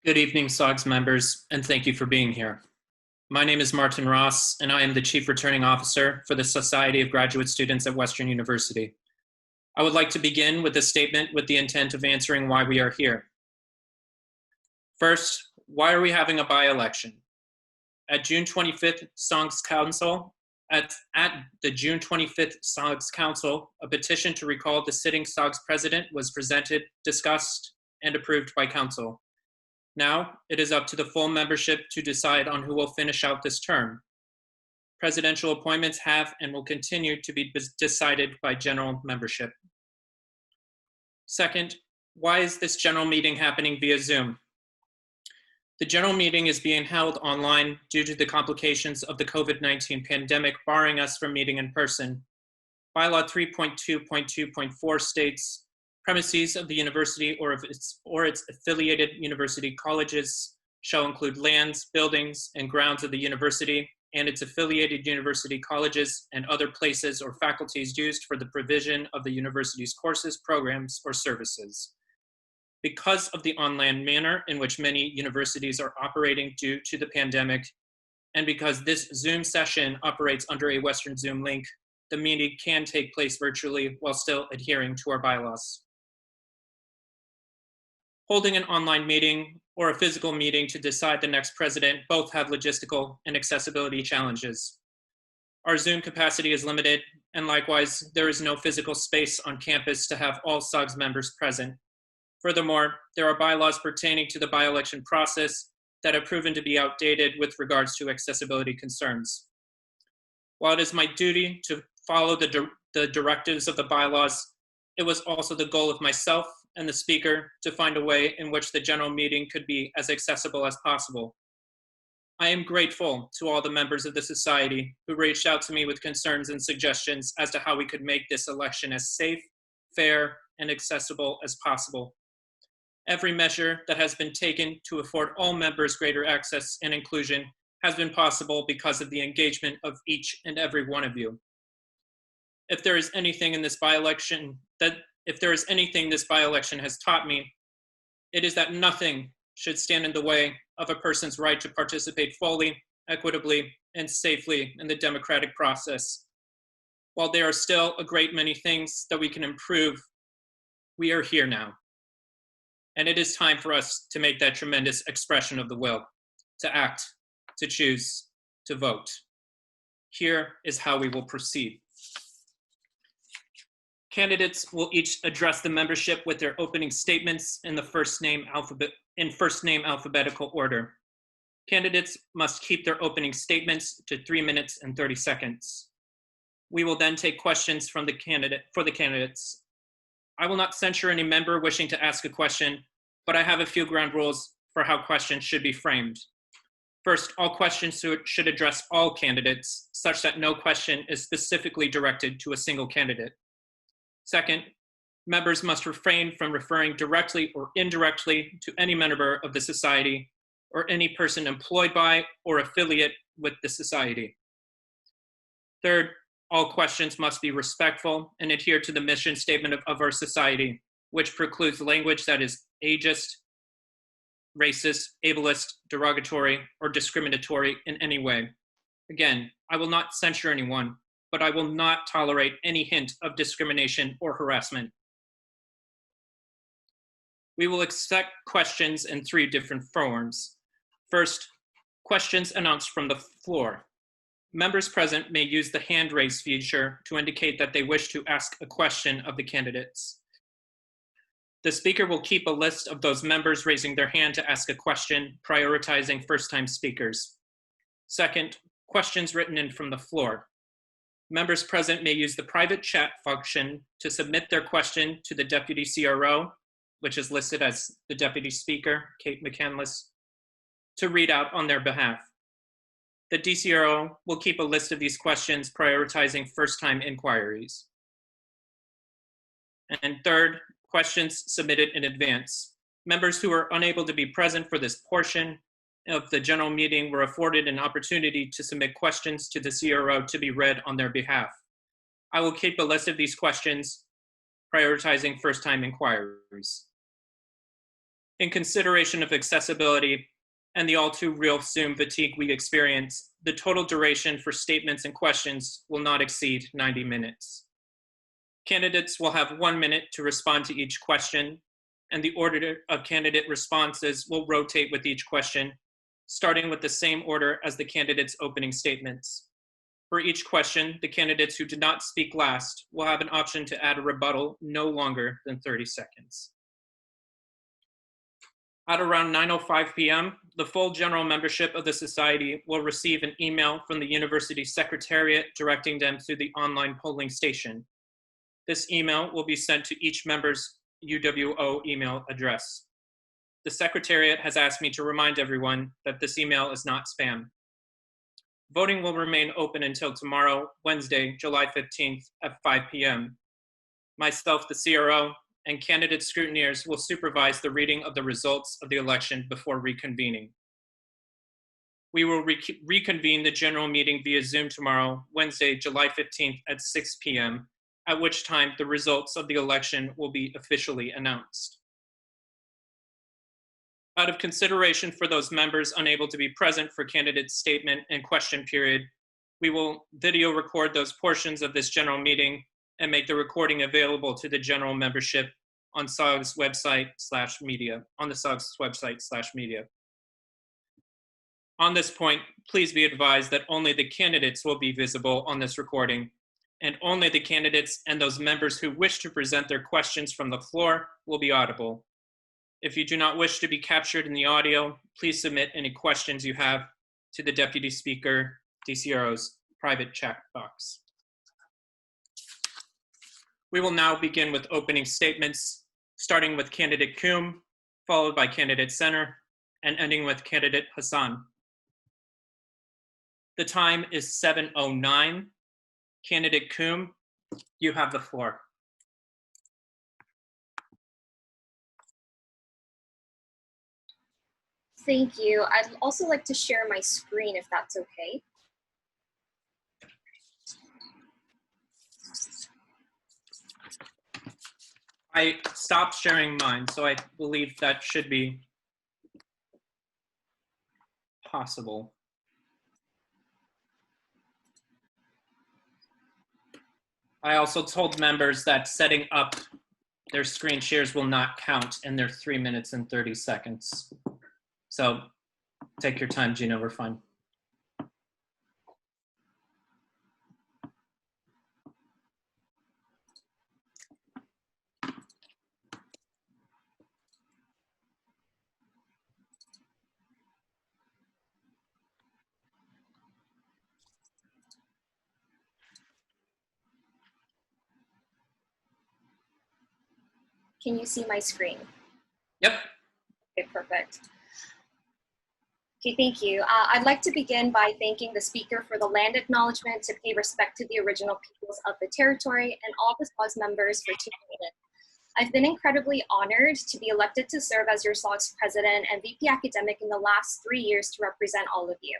Good evening, SOGS members, and thank you for being here. My name is Martin Ross, and I am the Chief Returning Officer for the Society of Graduate Students at Western University. I would like to begin with a statement with the intent of answering why we are here. First, why are we having a by-election? At June 25th SOGS Council, at the June 25th SOGS Council, a petition to recall the sitting SOGS president was presented, discussed, and approved by Council. Now, it is up to the full membership to decide on who will finish out this term. Presidential appointments have and will continue to be decided by general membership. Second, why is this general meeting happening via Zoom? The general meeting is being held online due to the complications of the COVID-19 pandemic barring us from meeting in person. Bylaw 3.2.2.4 states, premises of the university or its affiliated university colleges shall include lands, buildings, and grounds of the university and its affiliated university colleges and other places or faculties used for the provision of the university's courses, programs, or services. Because of the online manner in which many universities are operating due to the pandemic, and because this Zoom session operates under a Western Zoom link, the meeting can take place virtually while still adhering to our bylaws. Holding an online meeting or a physical meeting to decide the next president both have logistical and accessibility challenges. Our Zoom capacity is limited, and likewise, there is no physical space on campus to have all SOGS members present. Furthermore, there are bylaws pertaining to the by-election process that have proven to be outdated with regards to accessibility concerns. While it is my duty to follow the directives of the bylaws, it was also the goal of myself and the speaker to find a way in which the general meeting could be as accessible as possible. I am grateful to all the members of the society who reached out to me with concerns and suggestions as to how we could make this election as safe, fair, and accessible as possible. Every measure that has been taken to afford all members greater access and inclusion has been possible because of the engagement of each and every one of you. If there is anything this by-election has taught me, it is that nothing should stand in the way of a person's right to participate fully, equitably, and safely in the democratic process. While there are still a great many things that we can improve, we are here now. And it is time for us to make that tremendous expression of the will, to act, to choose, to vote. Here is how we will proceed. Candidates will each address the membership with their opening statements in first name alphabetical order. Candidates must keep their opening statements to 3 minutes and 30 seconds. We will then take questions for the candidates. I will not censure any member wishing to ask a question, but I have a few ground rules for how questions should be framed. First, all questions should address all candidates, such that no question is specifically directed to a single candidate. Second, members must refrain from referring directly or indirectly to any member of the society or any person employed by or affiliate with the society. Third, all questions must be respectful and adhere to the mission statement of our society, which precludes language that is ageist, racist, ableist, derogatory, or discriminatory in any way. Again, I will not censure anyone, but I will not tolerate any hint of discrimination or harassment. We will accept questions in 3 different forms. First, questions announced from the floor. Members present may use the hand raise feature to indicate that they wish to ask a question of the candidates. The speaker will keep a list of those members raising their hand to ask a question, prioritizing first-time speakers. Second, questions written in from the floor. Members present may use the private chat function to submit their question to the Deputy CRO, which is listed as the Deputy Speaker, Kate McCandless, to read out on their behalf. The DCRO will keep a list of these questions, prioritizing first-time inquiries. And third, questions submitted in advance. Members who are unable to be present for this portion of the general meeting were afforded an opportunity to submit questions to the CRO to be read on their behalf. I will keep a list of these questions, prioritizing first-time inquiries. In consideration of accessibility and the all too real Zoom fatigue we experience, the total duration for statements and questions will not exceed 90 minutes. Candidates will have 1 minute to respond to each question, and the order of candidate responses will rotate with each question, starting with the same order as the candidate's opening statements. For each question, the candidates who did not speak last will have an option to add a rebuttal no longer than 30 seconds. At around 9:05 p.m., the full general membership of the Society will receive an email from the University Secretariat directing them to the online polling station. This email will be sent to each member's UWO email address. The Secretariat has asked me to remind everyone that this email is not spam. Voting will remain open until tomorrow, Wednesday, July 15th at 5 p.m. Myself, the CRO, and candidate scrutineers will supervise the reading of the results of the election before reconvening. We will reconvene the general meeting via Zoom tomorrow, Wednesday, July 15th at 6 p.m., at which time the results of the election will be officially announced. Out of consideration for those members unable to be present for candidate statement and question period, we will video record those portions of this general meeting and make the recording available to the general membership on SOGS website/media, on the SOGS website/media. On this point, please be advised that only the candidates will be visible on this recording, and only the candidates and those members who wish to present their questions from the floor will be audible. If you do not wish to be captured in the audio, please submit any questions you have to the Deputy Speaker, DCRO's private chat box. We will now begin with opening statements, starting with candidate Coombe, followed by candidate Center, and ending with candidate Hassan. The time is 7:09. Candidate Coombe, you have the floor. Thank you. I'd also like to share my screen if that's okay. I stopped sharing mine, so I believe that should be possible. I also told members that setting up their screen shares will not count in their 3 minutes and 30 seconds. So take your time, Gina, we're fine. Can you see my screen? Yep. Okay, perfect. Okay, thank you. I'd like to begin by thanking the Speaker for the land acknowledgement to pay respect to the original peoples of the territory and all the SOGS members for tuning in. I've been incredibly honored to be elected to serve as your SOGS President and VP Academic in the last 3 years to represent all of you.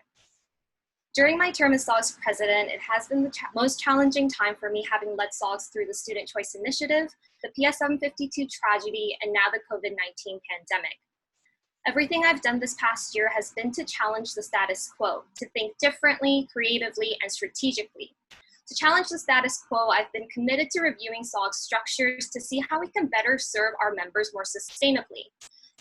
During my term as SOGS President, it has been the most challenging time for me, having led SOGS through the Student Choice Initiative, the PS 752 tragedy, and now the COVID-19 pandemic. Everything I've done this past year has been to challenge the status quo, to think differently, creatively, and strategically. To challenge the status quo, I've been committed to reviewing SOGS structures to see how we can better serve our members more sustainably.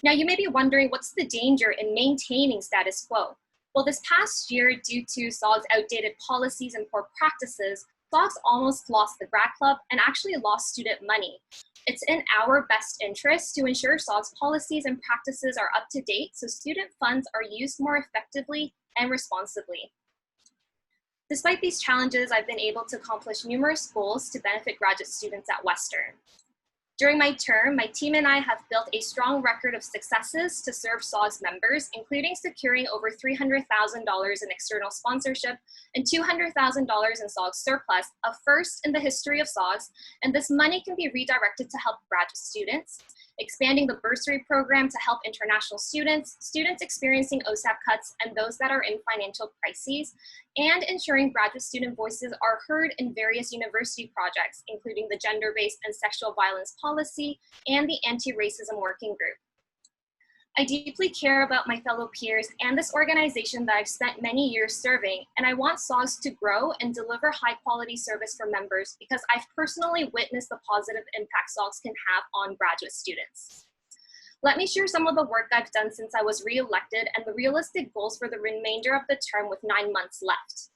Now, you may be wondering, what's the danger in maintaining status quo? Well, this past year, due to SOGS' outdated policies and poor practices, SOGS almost lost the grad club and actually lost student money. It's in our best interest to ensure SOGS policies and practices are up to date so student funds are used more effectively and responsibly. Despite these challenges, I've been able to accomplish numerous goals to benefit graduate students at Western. During my term, my team and I have built a strong record of successes to serve SOGS members, including securing over $300,000 in external sponsorship and $200,000 in SOGS surplus, a first in the history of SOGS, and this money can be redirected to help graduate students, expanding the bursary program to help international students, students experiencing OSAP cuts, and those that are in financial crises, and ensuring graduate student voices are heard in various university projects, including the Gender-Based and Sexual Violence Policy and the Anti-Racism Working Group. I deeply care about my fellow peers and this organization that I've spent many years serving, and I want SOGS to grow and deliver high-quality service for members because I've personally witnessed the positive impact SOGS can have on graduate students. Let me share some of the work I've done since I was re-elected and the realistic goals for the remainder of the term with 9 months left.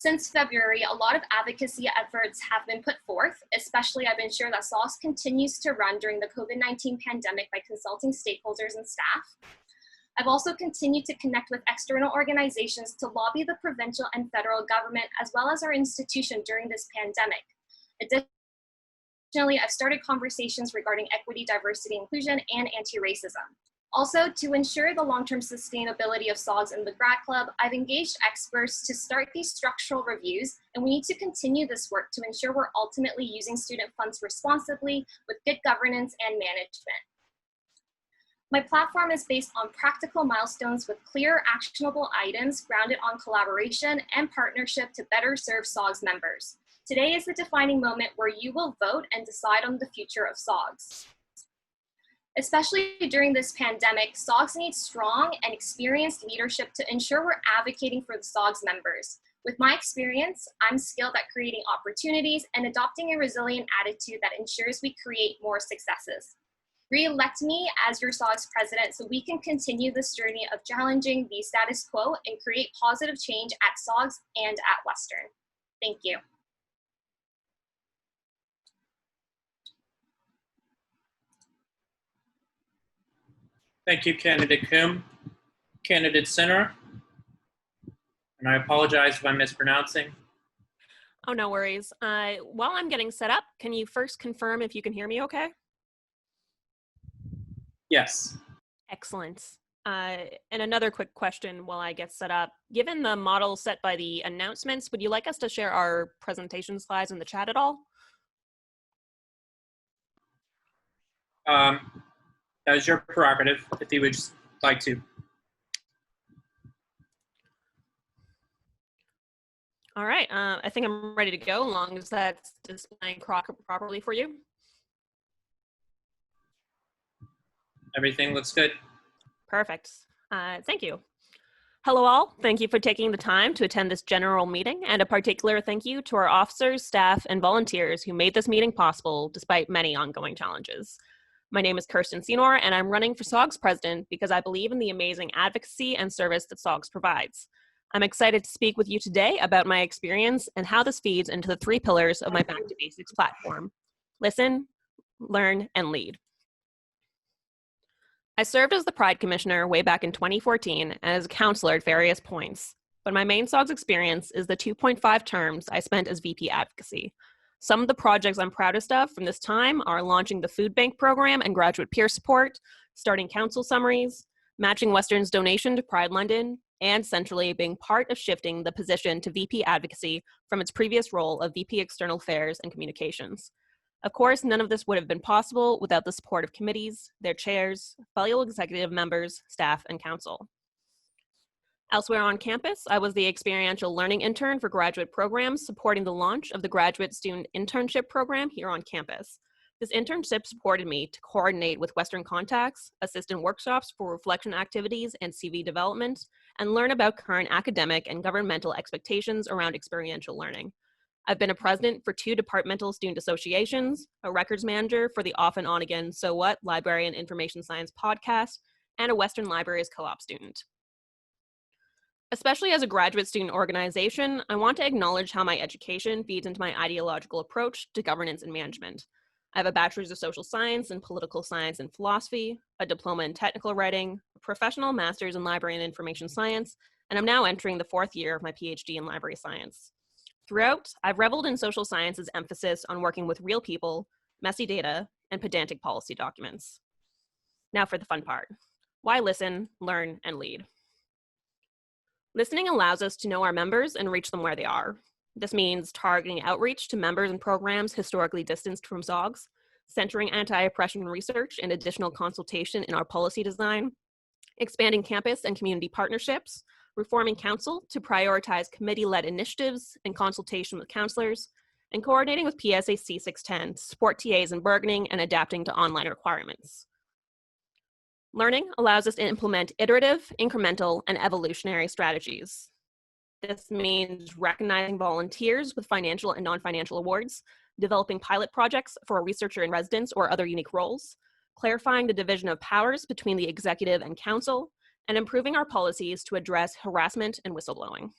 Since February, a lot of advocacy efforts have been put forth, especially I've ensured that SOGS continues to run during the COVID-19 pandemic by consulting stakeholders and staff. I've also continued to connect with external organizations to lobby the provincial and federal government as well as our institution during this pandemic. Additionally, I've started conversations regarding equity, diversity, inclusion, and anti-racism. Also, to ensure the long-term sustainability of SOGS and the Grad Club, I've engaged experts to start these structural reviews, and we need to continue this work to ensure we're ultimately using student funds responsibly with good governance and management. My platform is based on practical milestones with clear, actionable items grounded on collaboration and partnership to better serve SOGS members. Today is the defining moment where you will vote and decide on the future of SOGS. Especially during this pandemic, SOGS needs strong and experienced leadership to ensure we're advocating for the SOGS members. With my experience, I'm skilled at creating opportunities and adopting a resilient attitude that ensures we create more successes. Re-elect me as your SOGS president so we can continue this journey of challenging the status quo and create positive change at SOGS and at Western. Thank you. Thank you, Candidate Coombe. Candidate Sinner, and I apologize if I'm mispronouncing. Oh, no worries. While I'm getting set up, can you first confirm if you can hear me okay? Yes. Excellent. And another quick question while I get set up. Given the model set by the announcements, would you like us to share our presentation slides in the chat at all? That is your prerogative, if you would just like to. All right, I think I'm ready to go, as long as that's displaying properly for you. Everything looks good. Perfect. Thank you. Hello all, thank you for taking the time to attend this general meeting, and a particular thank you to our officers, staff, and volunteers who made this meeting possible despite many ongoing challenges. My name is Kirsten Senor, and I'm running for SOGS president because I believe in the amazing advocacy and service that SOGS provides. I'm excited to speak with you today about my experience and how this feeds into the 3 pillars of my Back to Basics platform: listen, learn, and lead. I served as the Pride Commissioner way back in 2014 and as a counselor at various points, but my main SOGS experience is the 2.5 terms I spent as VP Advocacy. Some of the projects I'm proudest of from this time are launching the Food Bank program and graduate peer support, starting council summaries, matching Western's donation to Pride London, and centrally being part of shifting the position to VP Advocacy from its previous role of VP External Affairs and Communications. Of course, none of this would have been possible without the support of committees, their chairs, fellow executive members, staff, and council. Elsewhere on campus, I was the experiential learning intern for graduate programs supporting the launch of the Graduate Student Internship Program here on campus. This internship supported me to coordinate with Western contacts, assist in workshops for reflection activities and CV development, and learn about current academic and governmental expectations around experiential learning. I've been a president for 2 departmental student associations, a records manager for the off and on again So What Library and Information Science podcast, and a Western Libraries co-op student. Especially as a graduate student organization, I want to acknowledge how my education feeds into my ideological approach to governance and management. I have a bachelor's of social science in political science and philosophy, a diploma in technical writing, a professional master's in library and information science, and I'm now entering the 4th year of my PhD in library science. Throughout, I've reveled in social science's emphasis on working with real people, messy data, and pedantic policy documents. Now for the fun part. Why listen, learn, and lead? Listening allows us to know our members and reach them where they are. This means targeting outreach to members and programs historically distanced from SOGS, centering anti-oppression research and additional consultation in our policy design, expanding campus and community partnerships, reforming council to prioritize committee-led initiatives and consultation with counselors, and coordinating with PSA C610 to support TAs in bargaining and adapting to online requirements. Learning allows us to implement iterative, incremental, and evolutionary strategies. This means recognizing volunteers with financial and non-financial awards, developing pilot projects for a researcher in residence or other unique roles, clarifying the division of powers between the executive and council, and improving our policies to address harassment and whistleblowing.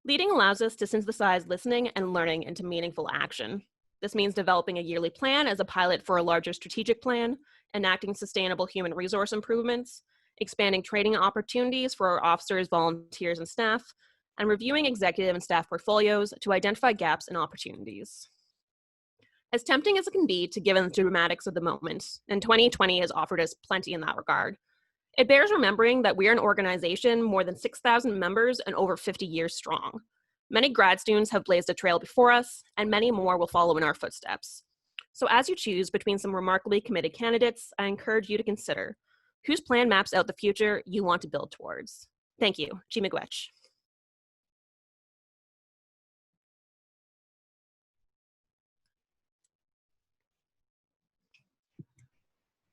Leading allows us to synthesize listening and learning into meaningful action. This means developing a yearly plan as a pilot for a larger strategic plan, enacting sustainable human resource improvements, expanding training opportunities for our officers, volunteers, and staff, and reviewing executive and staff portfolios to identify gaps and opportunities. As tempting as it can be to give in the dramatics of the moment, and 2020 has offered us plenty in that regard, it bears remembering that we are an organization more than 6,000 members and over 50 years strong. Many grad students have blazed a trail before us, and many more will follow in our footsteps. So as you choose between some remarkably committed candidates, I encourage you to consider whose plan maps out the future you want to build towards. Thank you. Chi Miigwech.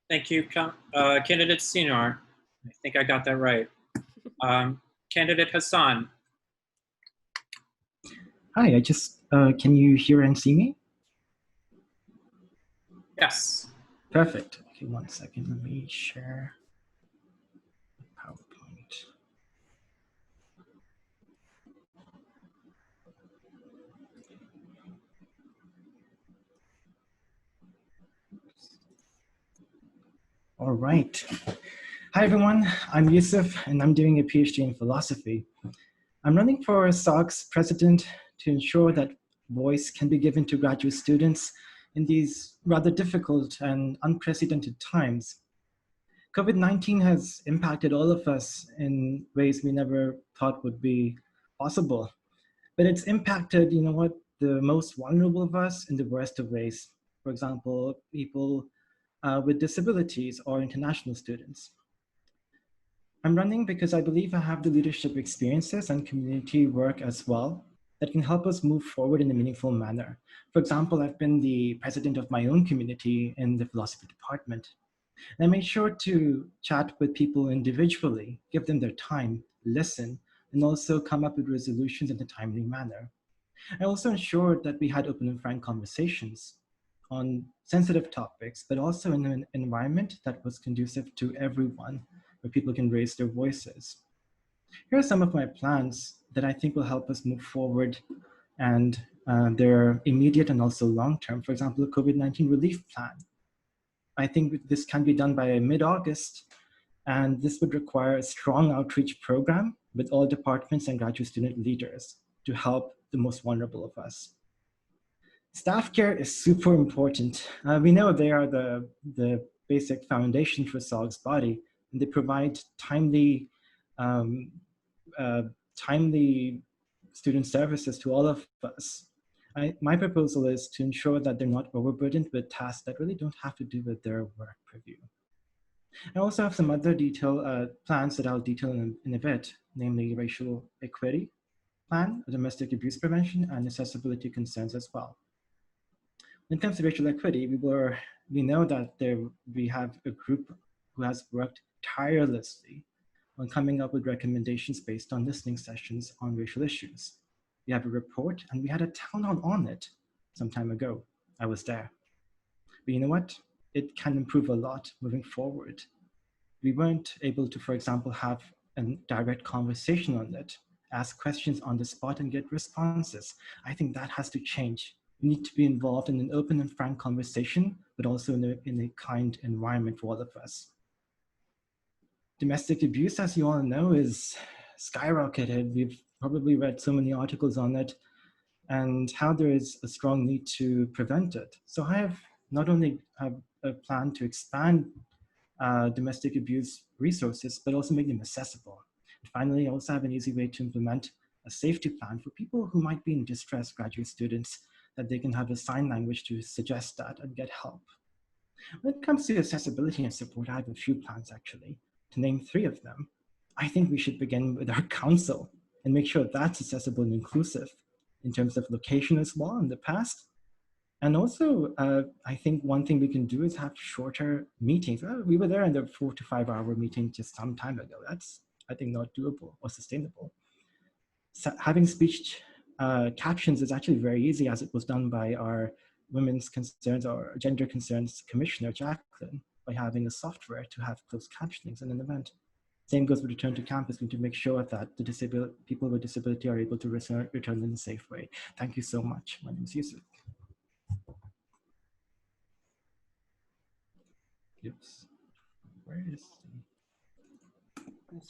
Thank you, Candidate Sinar. I think I got that right. Candidate Hassan. Hi, can you hear and see me? Yes. Perfect. Okay, 1 second, let me share the PowerPoint. All right. Hi, everyone. I'm Yusuf, and I'm doing a PhD in philosophy. I'm running for SOGS president to ensure that voice can be given to graduate students in these rather difficult and unprecedented times. COVID-19 has impacted all of us in ways we never thought would be possible. But it's impacted, the most vulnerable of us in the worst of ways. For example, people with disabilities or international students. I'm running because I believe I have the leadership experiences and community work as well that can help us move forward in a meaningful manner. For example, I've been the president of my own community in the philosophy department. And I made sure to chat with people individually, give them their time, listen, and also come up with resolutions in a timely manner. I also ensured that we had open and frank conversations on sensitive topics, but also in an environment that was conducive to everyone, where people can raise their voices. Here are some of my plans that I think will help us move forward, and they're immediate and also long-term. For example, the COVID-19 relief plan. I think this can be done by mid-August, and this would require a strong outreach program with all departments and graduate student leaders to help the most vulnerable of us. Staff care is super important. We know they are the basic foundation for SOGS body, and they provide timely student services to all of us. My proposal is to ensure that they're not overburdened with tasks that really don't have to do with their work purview. I also have some other plans that I'll detail in a bit, namely racial equity plan, domestic abuse prevention, and accessibility concerns as well. When it comes to racial equity, we know that we have a group who has worked tirelessly on coming up with recommendations based on listening sessions on racial issues. We have a report, and we had a town hall on it some time ago. I was there. But you know what? It can improve a lot moving forward. We weren't able to, for example, have a direct conversation on it, ask questions on the spot and get responses. I think that has to change. We need to be involved in an open and frank conversation, but also in a kind environment for all of us. Domestic abuse, as you all know, is skyrocketed. We've probably read so many articles on it and how there is a strong need to prevent it. So I have not only have a plan to expand domestic abuse resources, but also make them accessible. And finally, I also have an easy way to implement a safety plan for people who might be in distress, graduate students, that they can have a sign language to suggest that and get help. When it comes to accessibility and support, I have a few plans actually. To name 3 of them, I think we should begin with our council and make sure that's accessible and inclusive in terms of location as well in the past. And also, I think one thing we can do is have shorter meetings. We were there in the 4 to 5 hour meeting just some time ago. That's, I think, not doable or sustainable. So having speech captions is actually very easy, as it was done by our Women's Concerns or Gender Concerns Commissioner, Jacqueline, by having a software to have closed captionings in an event. Same goes with Return to Campus. We need to make sure that the people with disability are able to return in a safe way. Thank you so much. My name is Yusuf. Oops. Where is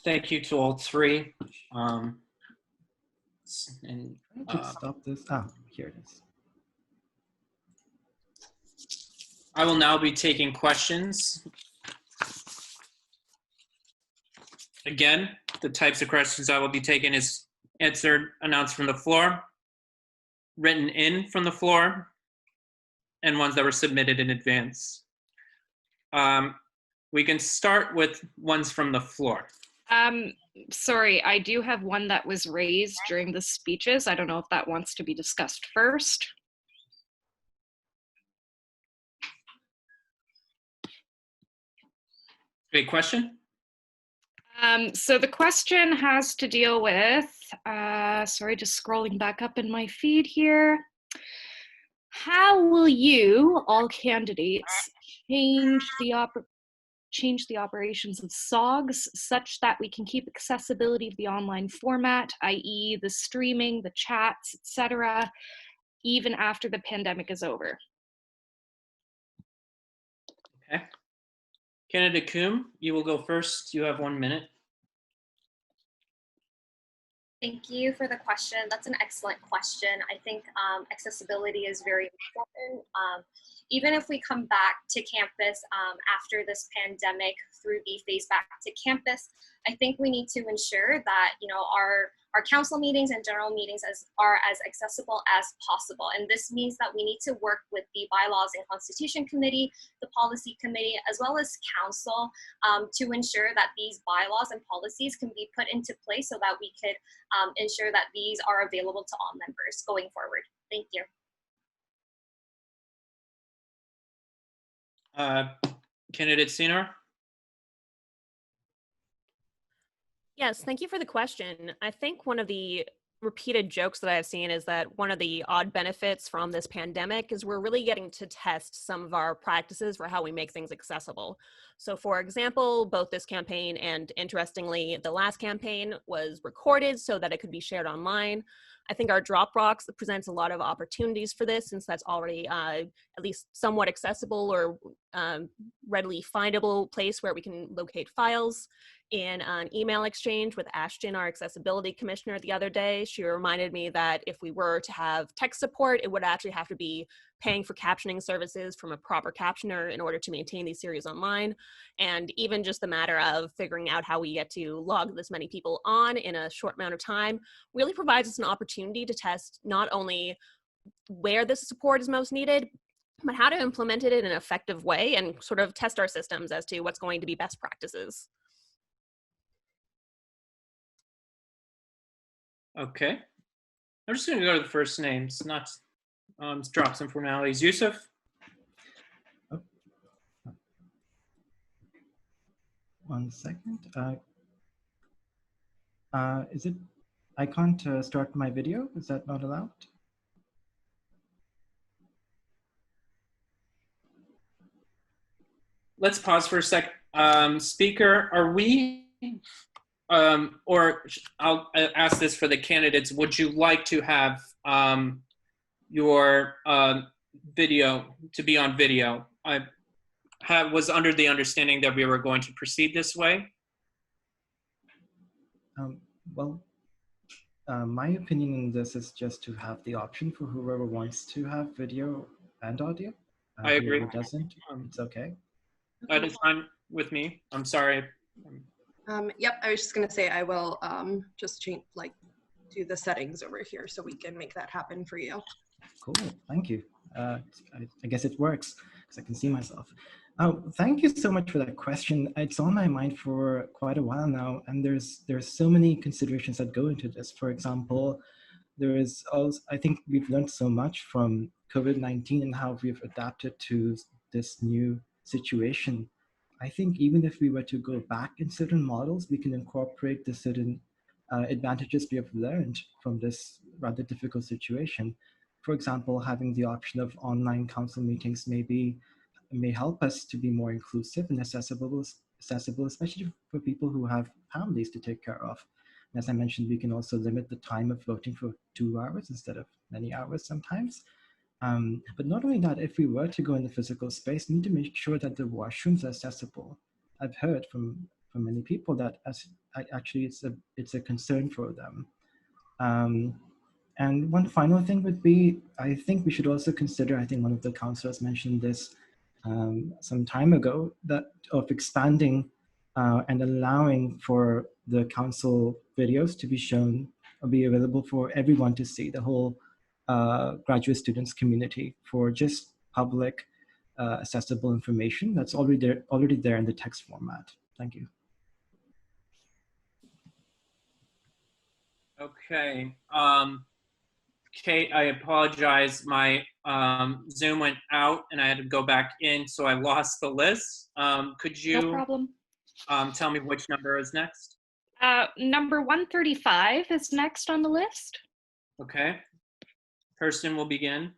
Thank you to all three. And I could stop this. Ah, here it is. I will now be taking questions. Again, the types of questions I will be taking is answered, announced from the floor, written in from the floor, and ones that were submitted in advance. We can start with ones from the floor. Sorry, I do have one that was raised during the speeches. I don't know if that wants to be discussed first. Great question. So the question has to deal with, sorry, just scrolling back up in my feed here. How will you, all candidates, change the operations of SOGS such that we can keep accessibility of the online format, i.e. the streaming, the chats, etc., even after the pandemic is over? Okay. Candidate Coombe, you will go first. You have 1 minute. Thank you for the question. That's an excellent question. I think accessibility is very important. Even if we come back to campus after this pandemic through the phase back to campus, I think we need to ensure that our council meetings and general meetings are as accessible as possible. And this means that we need to work with the Bylaws and Constitution Committee, the Policy Committee, as well as Council to ensure that these bylaws and policies can be put into place so that we could ensure that these are available to all members going forward. Thank you. Candidate Senor? Yes, thank you for the question. I think one of the repeated jokes that I've seen is that one of the odd benefits from this pandemic is we're really getting to test some of our practices for how we make things accessible. So for example, both this campaign and interestingly, the last campaign was recorded so that it could be shared online. I think our Dropbox presents a lot of opportunities for this since that's already at least somewhat accessible or readily findable place where we can locate files. In an email exchange with Ashton, our accessibility commissioner, the other day, she reminded me that if we were to have tech support, it would actually have to be paying for captioning services from a proper captioner in order to maintain these series online. And even just the matter of figuring out how we get to log this many people on in a short amount of time really provides us an opportunity to test not only where this support is most needed, but how to implement it in an effective way and sort of test our systems as to what's going to be best practices. Okay. I'm just going to go to the first names, not drop some formalities. Yusuf? Oh. 1 second. Is it, I can't start my video. Is that not allowed? Let's pause for a sec. Speaker, are we, or I'll ask this for the candidates, would you like to have your video to be on video? I was under the understanding that we were going to proceed this way. My opinion in this is just to have the option for whoever wants to have video and audio. I agree. Whoever doesn't, it's okay. That is fine with me. I'm sorry. Yep, I was just gonna say I will just change, do the settings over here so we can make that happen for you. Cool, thank you. I guess it works because I can see myself. Thank you so much for that question. It's on my mind for quite a while now, and there's so many considerations that go into this. For example, there is also, I think we've learned so much from COVID-19 and how we've adapted to this new situation. I think even if we were to go back in certain models, we can incorporate the certain advantages we have learned from this rather difficult situation. For example, having the option of online council meetings may help us to be more inclusive and accessible, especially for people who have families to take care of. As I mentioned, we can also limit the time of voting for 2 hours instead of many hours sometimes. But not only that, if we were to go in the physical space, we need to make sure that the washrooms are accessible. I've heard from many people that actually it's a concern for them. And one final thing would be, I think we should also consider, I think one of the councillors mentioned this some time ago, that of expanding and allowing for the council videos to be shown or be available for everyone to see, the whole graduate students community, for just public accessible information that's already there in the text format. Thank you. Okay. Kate, I apologize. My Zoom went out and I had to go back in, so I lost the list. Could No you problem. tell me which number is next? Number 135 is next on the list. Okay. Kirsten will begin.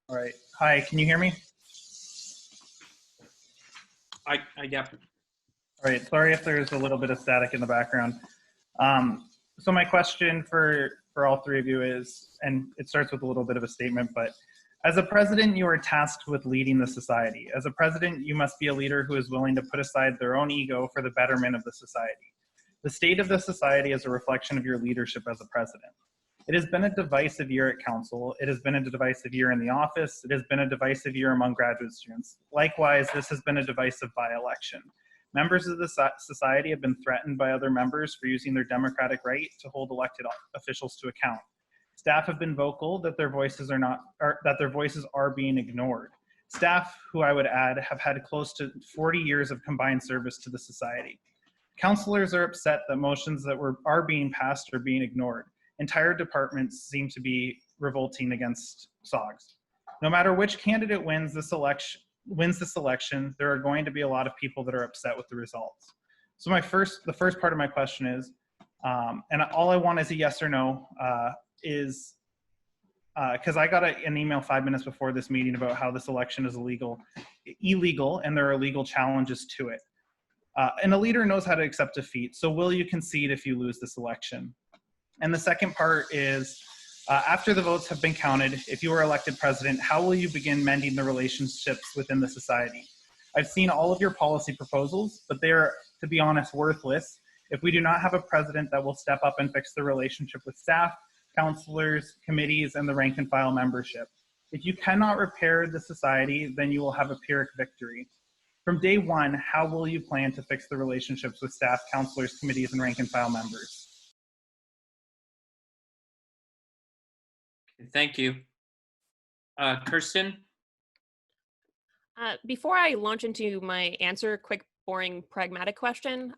All right. Hi, can you hear me? I yeah. All right. Sorry if there's a little bit of static in the background. So my question for all three of you is, and it starts with a little bit of a statement, but as a president, you are tasked with leading the society. As a president, you must be a leader who is willing to put aside their own ego for the betterment of the society. The state of the society is a reflection of your leadership as a president. It has been a divisive year at council. It has been a divisive year in the office. It has been a divisive year among graduate students. Likewise, this has been a divisive by-election. Members of the society have been threatened by other members for using their democratic right to hold elected officials to account. Staff have been vocal that their voices are being ignored. Staff, who I would add, have had close to 40 years of combined service to the society. Councilors are upset that motions that are being passed are being ignored. Entire departments seem to be revolting against SOGS. No matter which candidate wins this election, there are going to be a lot of people that are upset with the results. So the first part of my question is, and all I want is a yes or no, is because I got an email 5 minutes before this meeting about how this election is illegal, and there are legal challenges to it. And a leader knows how to accept defeat. So will you concede if you lose this election? And the second part is, after the votes have been counted, if you are elected president, how will you begin mending the relationships within the society? I've seen all of your policy proposals, but they are, to be honest, worthless if we do not have a president that will step up and fix the relationship with staff, councilors, committees, and the rank and file membership. If you cannot repair the society, then you will have a Pyrrhic victory. From day one, how will you plan to fix the relationships with staff, councilors, committees, and rank and file members? Thank you. Kirsten? Before I launch into my answer, quick, boring, pragmatic question.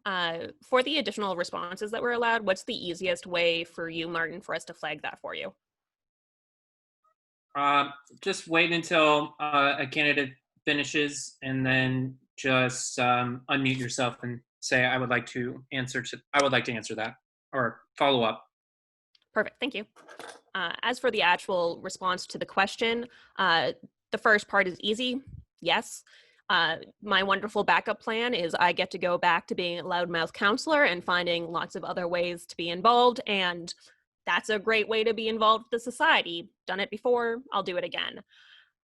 For the additional responses that were allowed, what's the easiest way for you, Martin, for us to flag that for you? Just wait until a candidate finishes and then just unmute yourself and say, I would like to answer that or follow up. Perfect, thank you. As for the actual response to the question, the first part is easy, yes. My wonderful backup plan is I get to go back to being a loudmouth counselor and finding lots of other ways to be involved, and that's a great way to be involved with the society. Done it before, I'll do it again.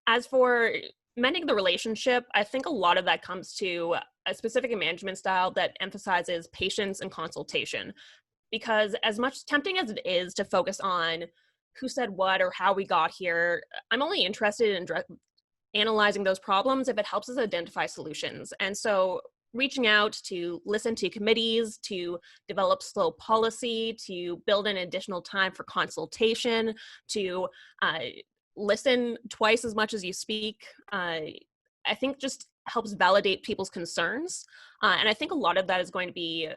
As for mending the relationship, I think a lot of that comes to a specific management style that emphasizes patience and consultation. Because as much tempting as it is to focus on who said what or how we got here, I'm only interested in analyzing those problems if it helps us identify solutions. And so reaching out to listen to committees, to develop slow policy, to build in additional time for consultation, to listen twice as much as you speak, I think just helps validate people's concerns. And I think a lot of that is going to be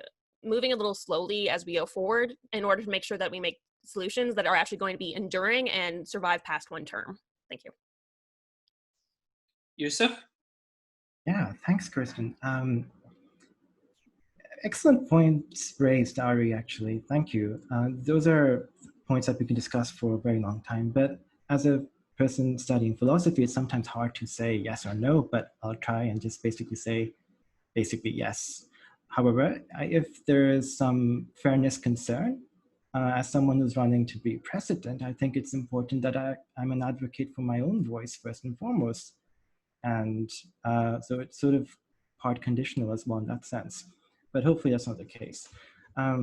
moving a little slowly as we go forward in order to make sure that we make solutions that are actually going to be enduring and survive past one term. Thank you. Yusuf? Yeah, thanks, Kristen. Excellent points raised, Ari, actually. Thank you. Those are points that we can discuss for a very long time. But as a person studying philosophy, it's sometimes hard to say yes or no, but I'll try and just basically say yes. However, if there is some fairness concern, as someone who's running to be president, I think it's important that I'm an advocate for my own voice first and foremost. And so it's sort of part conditional as well in that sense. But hopefully that's not the case. I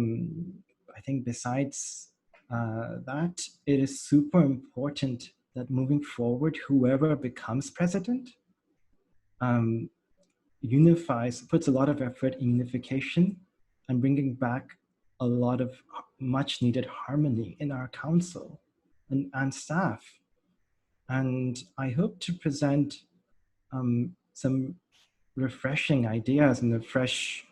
think besides that, it is super important that moving forward, whoever becomes president puts a lot of effort in unification and bringing back a lot of much needed harmony in our council and staff. And I hope to present some refreshing ideas and the fresh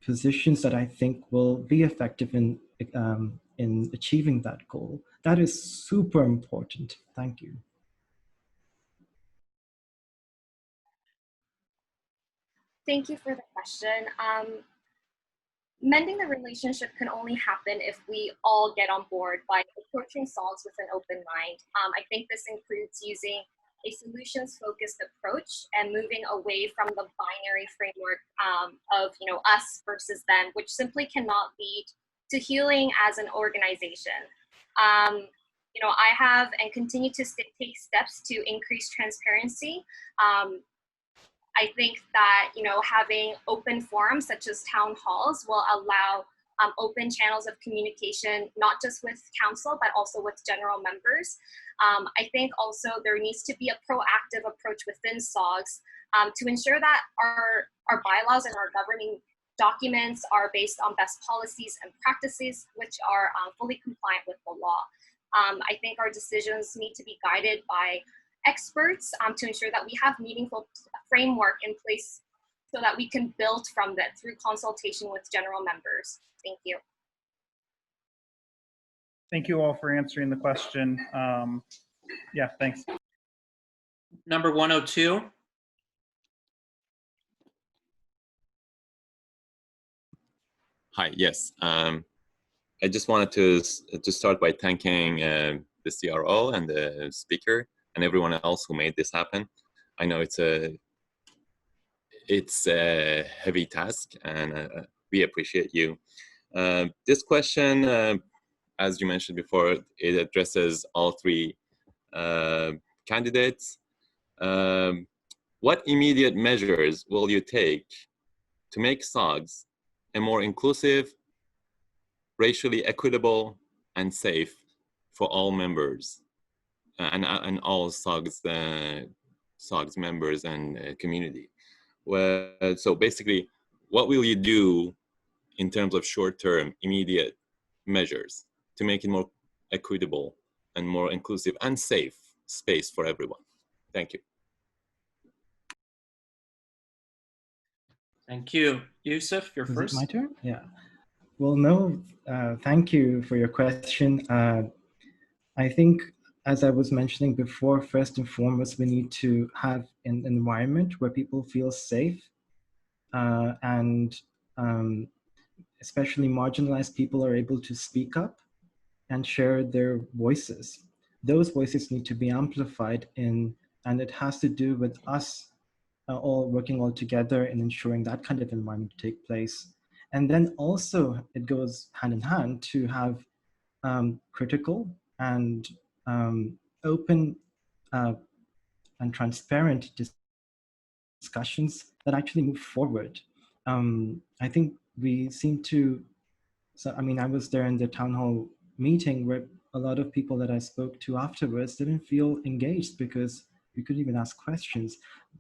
positions that I think will be effective in achieving that goal. That is super important. Thank you. Thank you for the question. Mending the relationship can only happen if we all get on board by approaching SOGS with an open mind. I think this includes using a solutions-focused approach and moving away from the binary framework of us versus them, which simply cannot lead to healing as an organization. I have and continue to take steps to increase transparency. I think that having open forums such as town halls will allow open channels of communication, not just with council, but also with general members. I think also there needs to be a proactive approach within SOGS to ensure that our bylaws and our governing documents are based on best policies and practices, which are fully compliant with the law. I think our decisions need to be guided by experts to ensure that we have meaningful framework in place so that we can build from that through consultation with general members. Thank you. Thank you all for answering the question. Yeah, thanks. Number 102. Hi, yes. I just wanted to start by thanking the CRO and the speaker and everyone else who made this happen. I know it's a heavy task, and we appreciate you. This question, as you mentioned before, it addresses all three candidates. What immediate measures will you take to make SOGS a more inclusive, racially equitable, and safe for all members and all SOGS members and community? Well, so basically, what will you do in terms of short-term, immediate measures to make it more equitable and more inclusive and safe space for everyone? Thank you. Thank you. Yusuf, you're Is first. it my turn? Yeah. Well, no, thank you for your question. I think, as I was mentioning before, first and foremost, we need to have an environment where people feel safe and especially marginalized people are able to speak up and share their voices. Those voices need to be amplified and it has to do with us all working all together and ensuring that kind of environment to take place. And then also it goes hand in hand to have critical and open and transparent discussions that actually move forward. I think we seem to, so I mean, I was there in the town hall meeting where a lot of people that I spoke to afterwards didn't feel engaged because we couldn't even ask questions.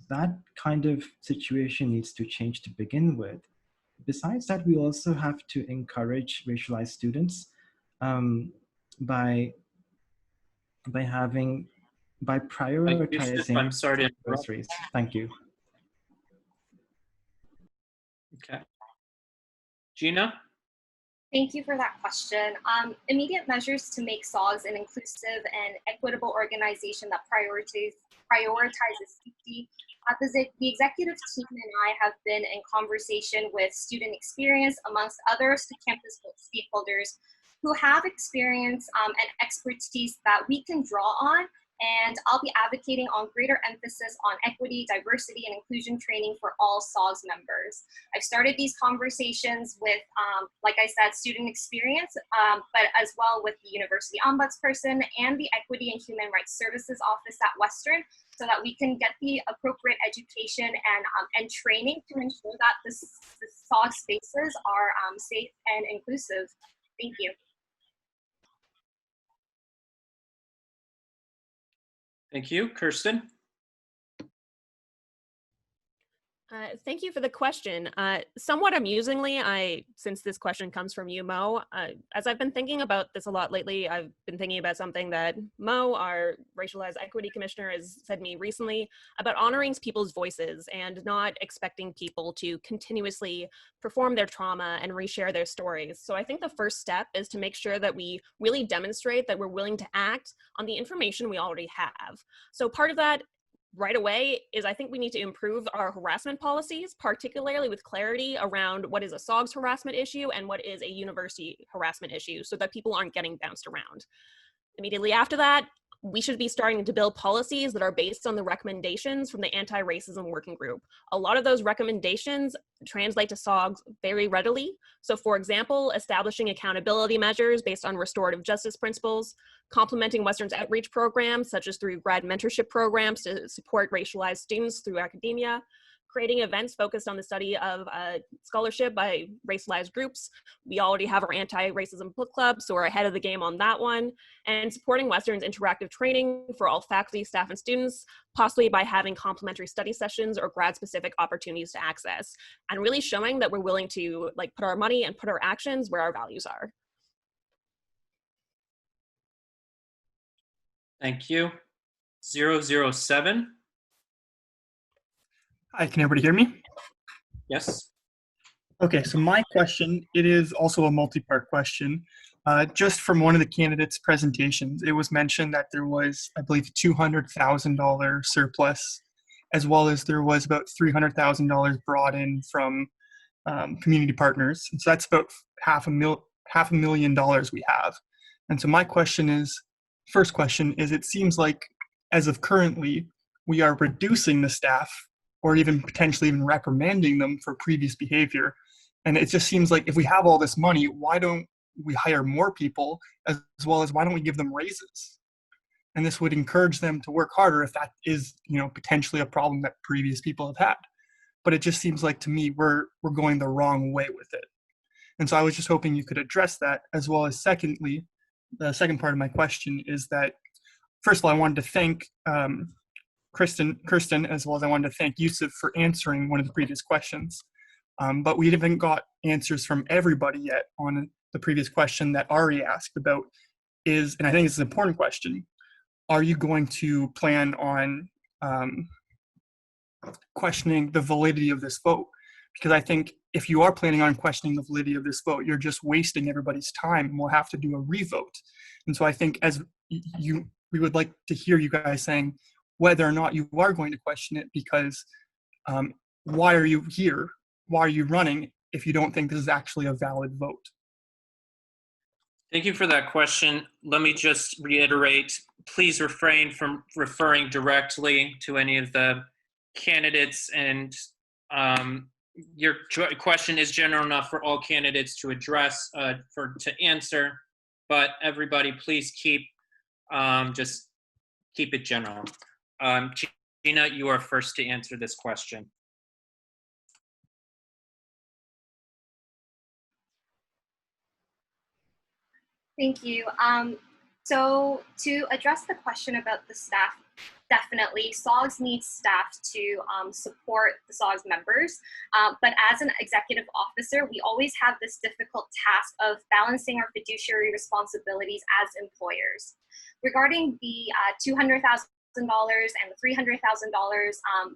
That kind of situation needs to change to begin with. Besides that, we also have to encourage racialized students by prioritizing Yusuf, I'm sorry to interrupt. groceries. Thank you. Okay. Gina? Thank you for that question. Immediate measures to make SOGS an inclusive and equitable organization that prioritizes safety. The executive team and I have been in conversation with student experience amongst other campus stakeholders who have experience and expertise that we can draw on. And I'll be advocating on greater emphasis on equity, diversity, and inclusion training for all SOGS members. I've started these conversations with, like I said, student experience, but as well with the University Ombudsperson and the Equity and Human Rights Services Office at Western, so that we can get the appropriate education and training to ensure that the SOGS spaces are safe and inclusive. Thank you. Thank you. Kirsten? Thank you for the question. Somewhat amusingly, since this question comes from you, Mo, as I've been thinking about this a lot lately, I've been thinking about something that Mo, our Racialized Equity Commissioner, has said to me recently about honoring people's voices and not expecting people to continuously perform their trauma and reshare their stories. So I think the first step is to make sure that we really demonstrate that we're willing to act on the information we already have. So part of that right away is I think we need to improve our harassment policies, particularly with clarity around what is a SOGS harassment issue and what is a university harassment issue, so that people aren't getting bounced around. Immediately after that, we should be starting to build policies that are based on the recommendations from the Anti-Racism Working Group. A lot of those recommendations translate to SOGS very readily. So for example, establishing accountability measures based on restorative justice principles, complementing Western's outreach programs, such as through grad mentorship programs to support racialized students through academia, creating events focused on the study of scholarship by racialized groups. We already have our anti-racism book club, so we're ahead of the game on that one, and supporting Western's interactive training for all faculty, staff, and students, possibly by having complementary study sessions or grad-specific opportunities to access, and really showing that we're willing to put our money and put our actions where our values are. Thank you. 007. Hi, can everybody hear me? Yes. Okay, so my question, it is also a multi-part question. Just from one of the candidates' presentations, it was mentioned that there was, I believe, $200,000 surplus, as well as there was about $300,000 brought in from community partners. And so that's about $500,000 we have. And so my question is, first question is, it seems like as of currently, we are reducing the staff or even potentially even reprimanding them for previous behavior. And it just seems like if we have all this money, why don't we hire more people, as well as why don't we give them raises? And this would encourage them to work harder if that is, potentially a problem that previous people have had. But it just seems like to me, we're going the wrong way with it. And so I was just hoping you could address that, as well as secondly, the second part of my question is that, first of all, I wanted to thank Kirsten, as well as I wanted to thank Yusuf for answering one of the previous questions. But we haven't got answers from everybody yet on the previous question that Ari asked about is, and I think it's an important question, are you going to plan on questioning the validity of this vote? Because I think if you are planning on questioning the validity of this vote, you're just wasting everybody's time and we'll have to do a revote. And so I think we would like to hear you guys saying whether or not you are going to question it, because why are you here? Why are you running if you don't think this is actually a valid vote? Thank you for that question. Let me just reiterate, please refrain from referring directly to any of the candidates, and your question is general enough for all candidates to address, to answer, but everybody please just keep it general. Gina, you are first to answer this question. Thank you. So to address the question about the staff, definitely SOGS needs staff to support the SOGS members. But as an executive officer, we always have this difficult task of balancing our fiduciary responsibilities as employers. Regarding the $200,000 and the $300,000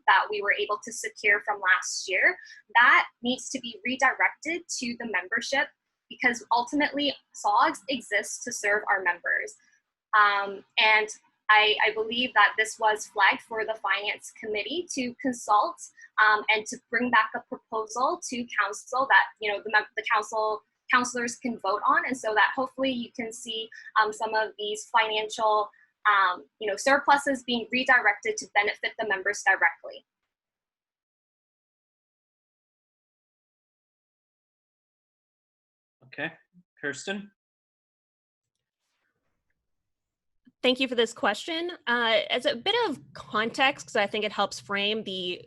that we were able to secure from last year, that needs to be redirected to the membership, because ultimately SOGS exists to serve our members. And I believe that this was flagged for the Finance Committee to consult and to bring back a proposal to council that, you know, the councilors can vote on, and so that hopefully you can see some of these financial you know, surpluses being redirected to benefit the members directly. Okay, Kirsten? Thank you for this question. As a bit of context, because I think it helps frame the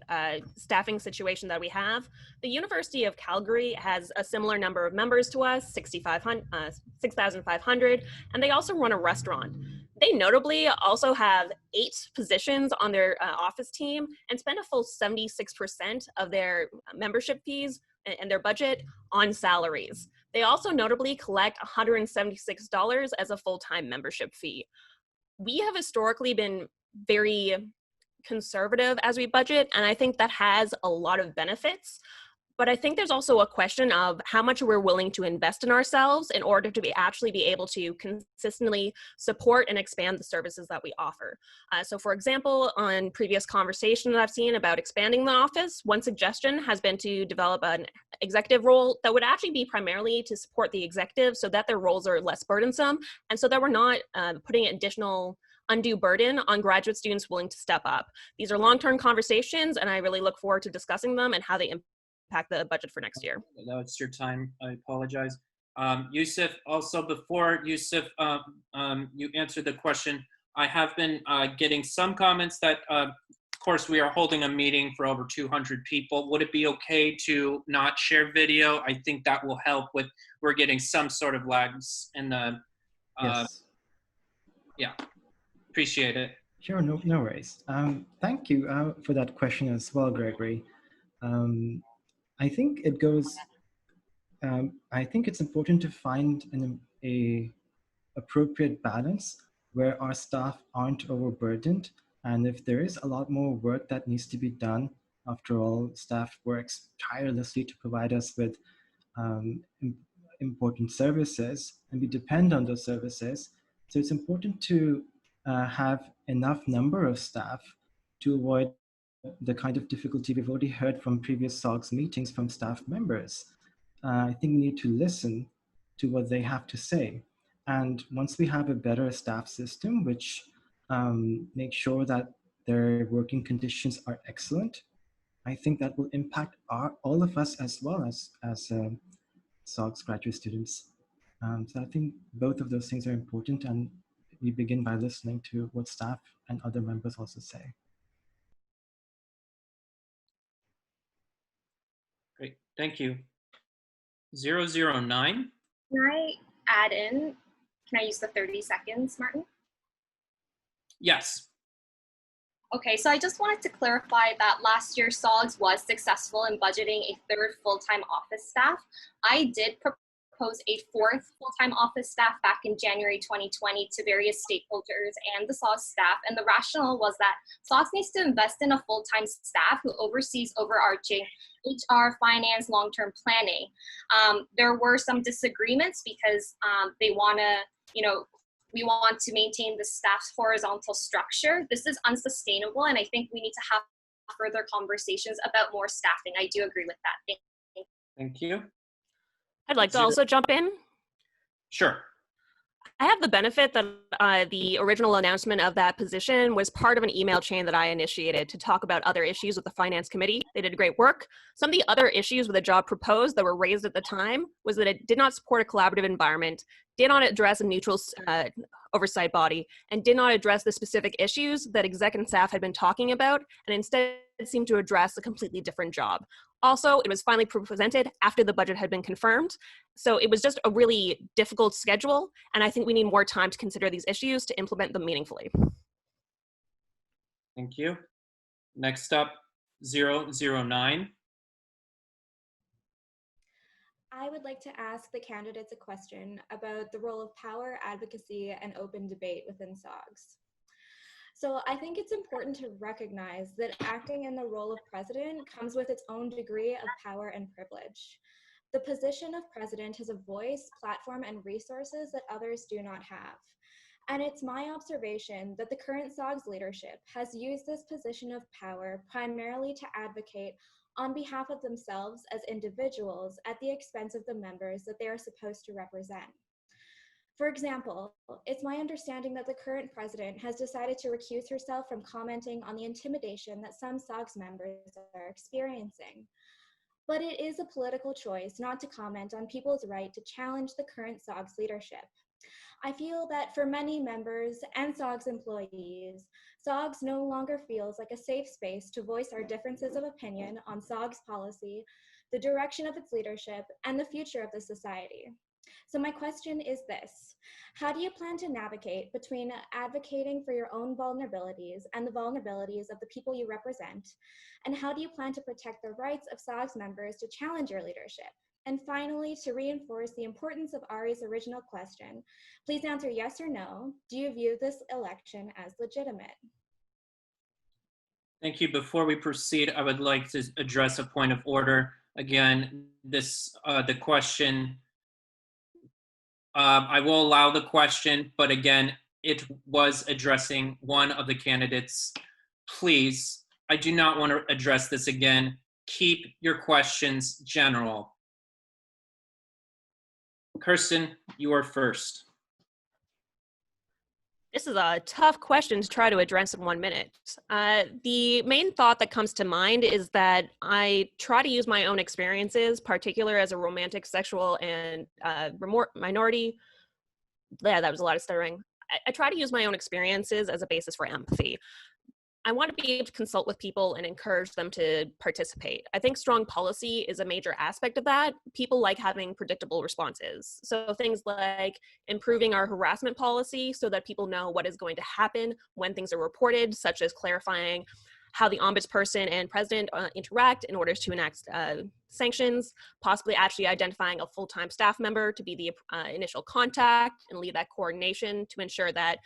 staffing situation that we have, the University of Calgary has a similar number of members to us, 6,500, and they also run a restaurant. They notably also have 8 positions on their office team and spend a full 76% of their membership fees and their budget on salaries. They also notably collect $176 as a full-time membership fee. We have historically been very conservative as we budget, and I think that has a lot of benefits. But I think there's also a question of how much we're willing to invest in ourselves in order to actually be able to consistently support and expand the services that we offer. So for example, on previous conversations I've seen about expanding the office, one suggestion has been to develop an executive role that would actually be primarily to support the executive so that their roles are less burdensome and so that we're not putting additional undue burden on graduate students willing to step up. These are long-term conversations, and I really look forward to discussing them and how they impact the budget for next year. That's your time. I apologize. Yusuf, also before Yusuf, you answered the question, I have been getting some comments that, of course, we are holding a meeting for over 200 people. Would it be okay to not share video? I think that will help with, we're getting some sort of lags in the, Yes. yeah, appreciate it. Sure, no worries. Thank you for that question as well, Gregory. I think it goes, I think it's important to find a appropriate balance where our staff aren't overburdened. And if there is a lot more work that needs to be done, after all, staff works tirelessly to provide us with important services, and we depend on those services. So it's important to have enough number of staff to avoid the kind of difficulty we've already heard from previous SOGS meetings from staff members. I think we need to listen to what they have to say. And once we have a better staff system, which makes sure that their working conditions are excellent, I think that will impact all of us as well as SOGS graduate students. So I think both of those things are important, and we begin by listening to what staff and other members also say. Great, thank you. 009. Can I add in, can I use the 30 seconds, Martin? Yes. Okay, so I just wanted to clarify that last year SOGS was successful in budgeting a 3rd full-time office staff. I did propose a 4th full-time office staff back in January 2020 to various stakeholders and the SOGS staff, and the rationale was that SOGS needs to invest in a full-time staff who oversees overarching HR, finance, long-term planning. There were some disagreements because they want to, you know, we want to maintain the staff's horizontal structure. This is unsustainable, and I think we need to have further conversations about more staffing. I do agree with that. Thank you. I'd like to also jump in. Sure. I have the benefit that the original announcement of that position was part of an email chain that I initiated to talk about other issues with the Finance Committee. They did great work. Some of the other issues with the job proposed that were raised at the time was that it did not support a collaborative environment, did not address a neutral oversight body, and did not address the specific issues that exec and staff had been talking about, and instead seemed to address a completely different job. Also, it was finally presented after the budget had been confirmed. So it was just a really difficult schedule, and I think we need more time to consider these issues to implement them meaningfully. Thank you. Next up, 009. I would like to ask the candidates a question about the role of power, advocacy, and open debate within SOGS. So I think it's important to recognize that acting in the role of president comes with its own degree of power and privilege. The position of president has a voice, platform, and resources that others do not have. And it's my observation that the current SOGS leadership has used this position of power primarily to advocate on behalf of themselves as individuals at the expense of the members that they are supposed to represent. For example, it's my understanding that the current president has decided to recuse herself from commenting on the intimidation that some SOGS members are experiencing. But it is a political choice not to comment on people's right to challenge the current SOGS leadership. I feel that for many members and SOGS employees, SOGS no longer feels like a safe space to voice our differences of opinion on SOGS policy, the direction of its leadership, and the future of the society. So my question is this: how do you plan to navigate between advocating for your own vulnerabilities and the vulnerabilities of the people you represent? And how do you plan to protect the rights of SOGS members to challenge your leadership? And finally, to reinforce the importance of Ari's original question, please answer yes or no. Do you view this election as legitimate? Thank you. Before we proceed, I would like to address a point of order. Again, the question, I will allow the question, but again, it was addressing one of the candidates. Please, I do not want to address this again. Keep your questions general. Kirsten, you are first. This is a tough question to try to address in 1 minute. The main thought that comes to mind is that I try to use my own experiences, particularly as a romantic, sexual, and minority. Yeah, that was a lot of stuttering. I try to use my own experiences as a basis for empathy. I want to be able to consult with people and encourage them to participate. I think strong policy is a major aspect of that. People like having predictable responses. So things like improving our harassment policy so that people know what is going to happen when things are reported, such as clarifying how the ombudsperson and president interact in order to enact sanctions, possibly actually identifying a full-time staff member to be the initial contact and lead that coordination to ensure that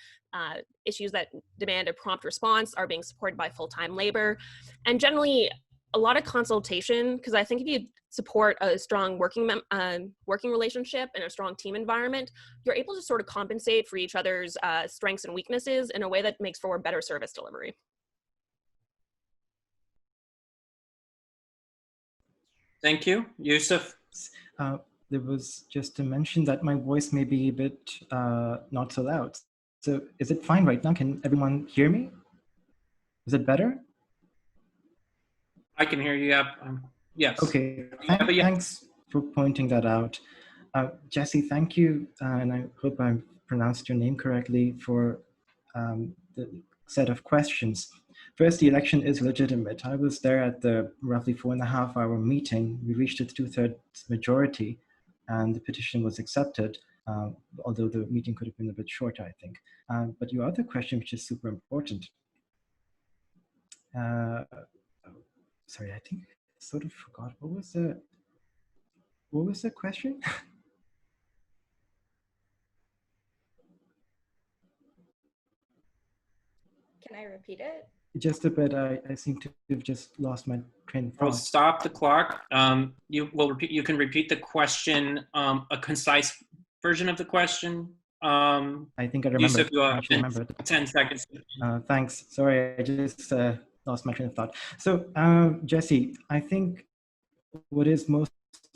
issues that demand a prompt response are being supported by full-time labor, and generally a lot of consultation, because I think if you support a strong working relationship and a strong team environment, you're able to sort of compensate for each other's strengths and weaknesses in a way that makes for better service delivery. Thank you. Yusuf? There was just to mention that my voice may be a bit not so loud. So is it fine right now? Can everyone hear me? Is it better? I can hear you. Yep. Yes. Okay. Thanks for pointing that out. Jesse, thank you. And I hope I pronounced your name correctly for the set of questions. First, the election is legitimate. I was there at the roughly 4.5-hour meeting. We reached a 2/3 majority and the petition was accepted, although the meeting could have been a bit shorter, I think. But your other question, which is super important. Sorry, I think I sort of forgot. What was the question? Can I repeat it? Just a bit. I seem to have just lost my train of thought. I'll stop the clock. You can repeat the question, a concise version of the question. I think I remember. Yusuf, you have 10 seconds. Thanks. Sorry, I just lost my train of thought. So, Jesse, I think what is most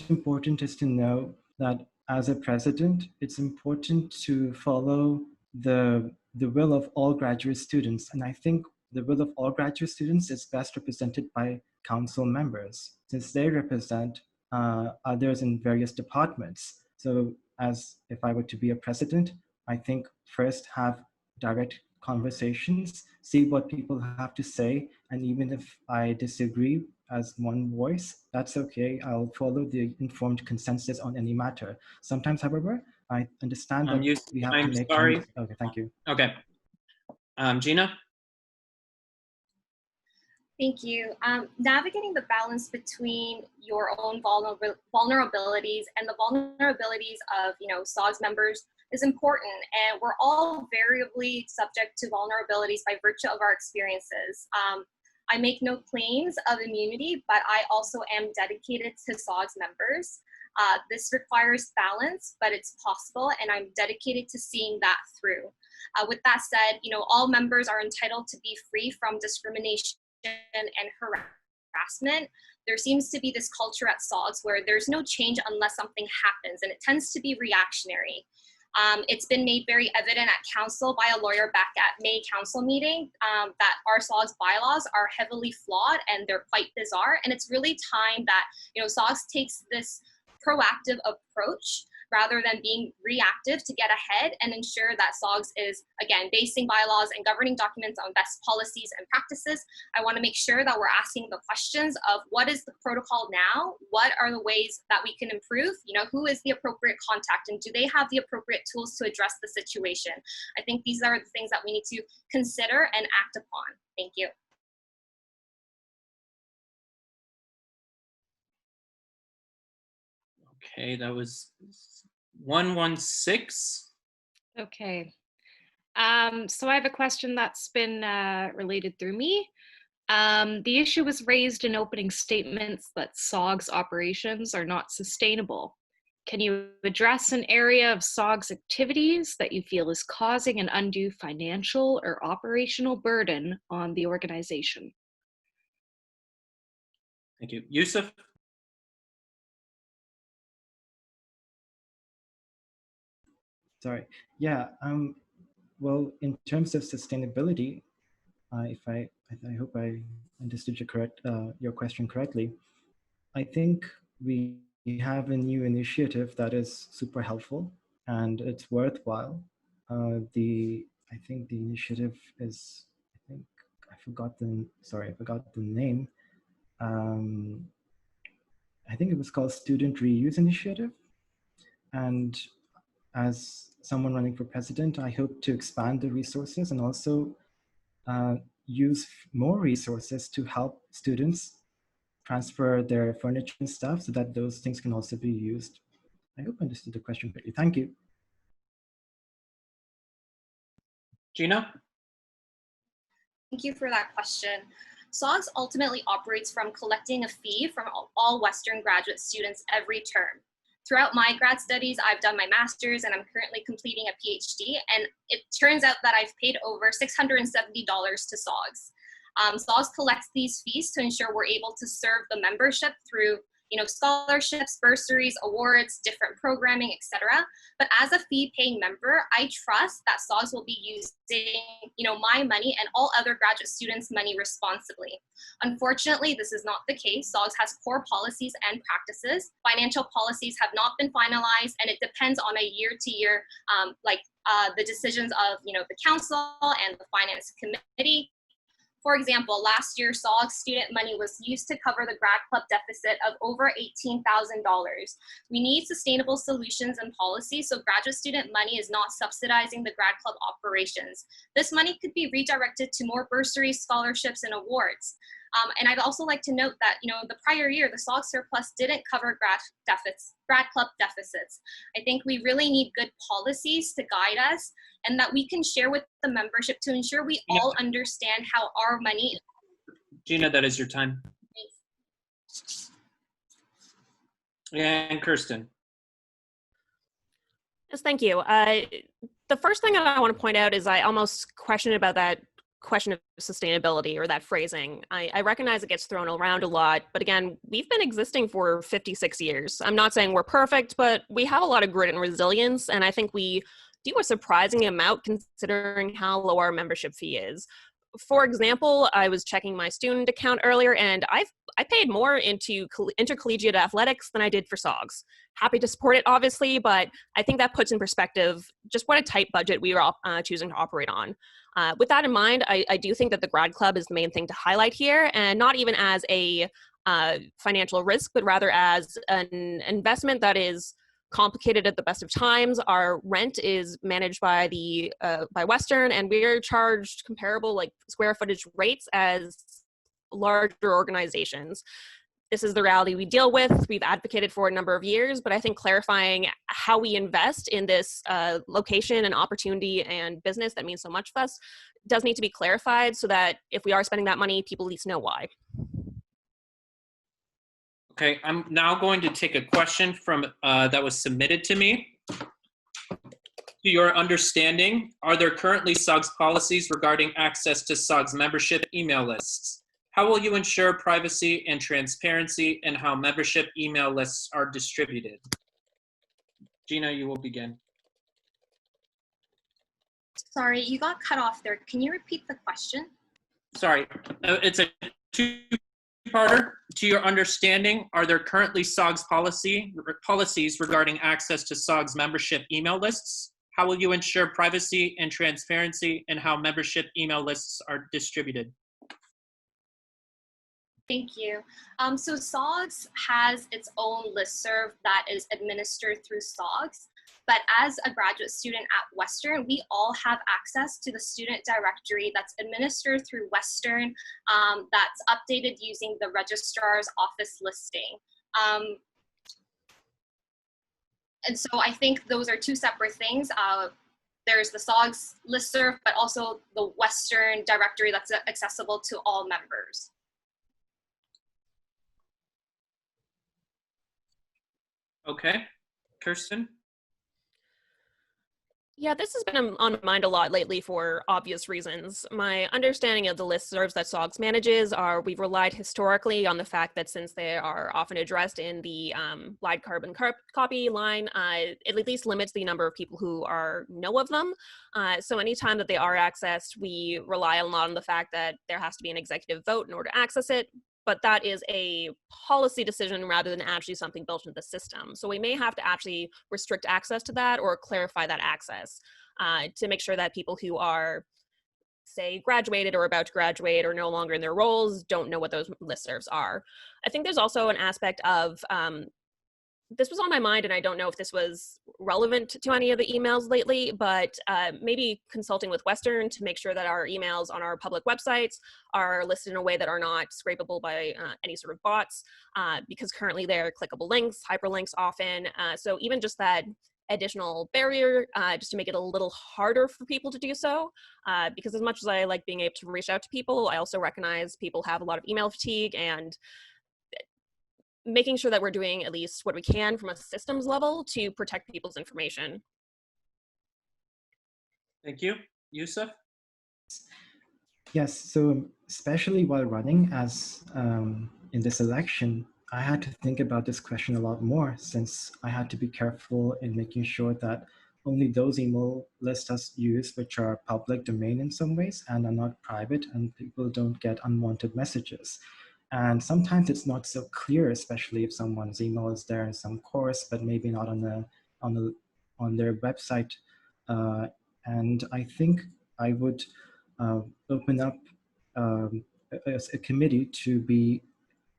important is to know that as a president, it's important to follow the will of all graduate students. And I think the will of all graduate students is best represented by council members, since they represent others in various departments. So as if I were to be a president, I think first have direct conversations, see what people have to say, and even if I disagree as one voice, that's okay. I'll follow the informed consensus on any matter. Sometimes, however, I understand that we have to make. Sorry. Okay, thank you. Okay. Gina? Thank you. Navigating the balance between your own vulnerabilities and the vulnerabilities of, SOGS members is important, and we're all variably subject to vulnerabilities by virtue of our experiences. I make no claims of immunity, but I also am dedicated to SOGS members. This requires balance, but it's possible, and I'm dedicated to seeing that through. With that said, all members are entitled to be free from discrimination and harassment. There seems to be this culture at SOGS where there's no change unless something happens, and it tends to be reactionary. It's been made very evident at council by a lawyer back at May council meeting that our SOGS bylaws are heavily flawed and they're quite bizarre. And it's really time that SOGS takes this proactive approach rather than being reactive to get ahead and ensure that SOGS is, again, basing bylaws and governing documents on best policies and practices. I want to make sure that we're asking the questions of what is the protocol now? What are the ways that we can improve? Who is the appropriate contact, and do they have the appropriate tools to address the situation? I think these are the things that we need to consider and act upon. Thank you. Okay, that was 116. Okay. So I have a question that's been related through me. The issue was raised in opening statements that SOGS operations are not sustainable. Can you address an area of SOGS activities that you feel is causing an undue financial or operational burden on the organization? Thank you. Yusuf? Sorry. Yeah. Well, in terms of sustainability, I hope I understood your question correctly. I think we have a new initiative that is super helpful and it's worthwhile. I think the initiative is, I forgot the name. I think it was called Student Reuse Initiative. And as someone running for president, I hope to expand the resources and also use more resources to help students transfer their furniture and stuff so that those things can also be used. I hope I understood the question correctly. Thank you. Gina? Thank you for that question. SOGS ultimately operates from collecting a fee from all Western graduate students every term. Throughout my grad studies, I've done my master's and I'm currently completing a PhD, and it turns out that I've paid over $670 to SOGS. SOGS collects these fees to ensure we're able to serve the membership through scholarships, bursaries, awards, different programming, etc. But as a fee-paying member, I trust that SOGS will be using my money and all other graduate students' money responsibly. Unfortunately, this is not the case. SOGS has core policies and practices. Financial policies have not been finalized, and it depends on a year-to-year, the decisions of the council and the finance committee. For example, last year, SOGS student money was used to cover the grad club deficit of over $18,000. We need sustainable solutions and policies so graduate student money is not subsidizing the grad club operations. This money could be redirected to more bursaries, scholarships, and awards. And I'd also like to note that, the prior year, the SOGS surplus didn't cover grad club deficits. I think we really need good policies to guide us and that we can share with the membership to ensure we all understand how our money. Gina, that is your time. Thanks. And Kirsten. Yes, thank you. The first thing that I want to point out is I almost questioned about that question of sustainability or that phrasing. I recognize it gets thrown around a lot, but again, we've been existing for 56 years. I'm not saying we're perfect, but we have a lot of grit and resilience, and I think we do a surprising amount considering how low our membership fee is. For example, I was checking my student account earlier, and I paid more into intercollegiate athletics than I did for SOGS. Happy to support it, obviously, but I think that puts in perspective just what a tight budget we are all choosing to operate on. With that in mind, I do think that the grad club is the main thing to highlight here, and not even as a financial risk, but rather as an investment that is complicated at the best of times. Our rent is managed by by Western, and we're charged comparable square footage rates as larger organizations. this is the reality we deal with. We've advocated for a number of years, but I think clarifying how we invest in this location and opportunity and business that means so much to us does need to be clarified so that if we are spending that money, people at least know why. Okay, I'm now going to take a question from that was submitted to me. To your understanding, are there currently SOGS policies regarding access to SOGS membership email lists? How will you ensure privacy and transparency in how membership email lists are distributed? Gina, you will begin. Sorry, you got cut off there. Can you repeat the question? Sorry, it's a two-parter. To your understanding, are there currently SOGS policies regarding access to SOGS membership email lists? How will you ensure privacy and transparency in how membership email lists are distributed? Thank you. So SOGS has its own listserv that is administered through SOGS, but as a graduate student at Western, we all have access to the student directory that's administered through Western, that's updated using the registrar's office listing. And so I think those are two separate things. There's the SOGS listserv, but also the Western directory that's accessible to all members. Okay, Kirsten? Yeah, this has been on my mind a lot lately for obvious reasons. My understanding of the listservs that SOGS manages are we've relied historically on the fact that since they are often addressed in the live carbon copy line, it at least limits the number of people who know of them. So anytime that they are accessed, we rely a lot on the fact that there has to be an executive vote in order to access it. But that is a policy decision rather than actually something built into the system. So we may have to actually restrict access to that or clarify that access to make sure that people who are, say, graduated or about to graduate or no longer in their roles don't know what those listservs are. I think there's also an aspect of, this was on my mind and I don't know if this was relevant to any of the emails lately, but maybe consulting with Western to make sure that our emails on our public websites are listed in a way that are not scrapable by any sort of bots, because currently they're clickable links, hyperlinks often. So even just that additional barrier, just to make it a little harder for people to do so, because as much as I like being able to reach out to people, I also recognize people have a lot of email fatigue, and making sure that we're doing at least what we can from a systems level to protect people's information. Thank you. Yusuf? Yes, so especially while running as in this election, I had to think about this question a lot more since I had to be careful in making sure that only those email lists are used which are public domain in some ways and are not private, and people don't get unwanted messages. And sometimes it's not so clear, especially if someone's email is there in some course, but maybe not on their website. And I think I would open up a committee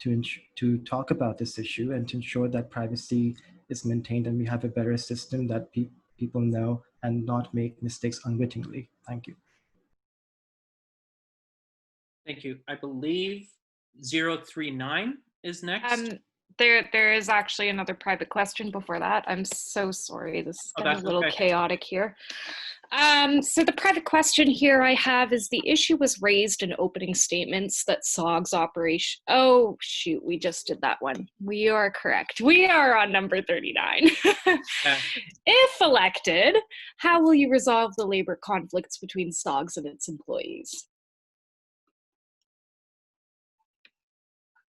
to talk about this issue and to ensure that privacy is maintained and we have a better system that people know and not make mistakes unwittingly. Thank you. Thank you. I believe 039 is next. There is actually another private question before that. I'm so sorry. This is getting a little chaotic here. So the private question here I have is the issue was raised in opening statements that SOGS operation. Oh, shoot, we just did that one. We are correct. We are on number 39. If elected, how will you resolve the labor conflicts between SOGS and its employees?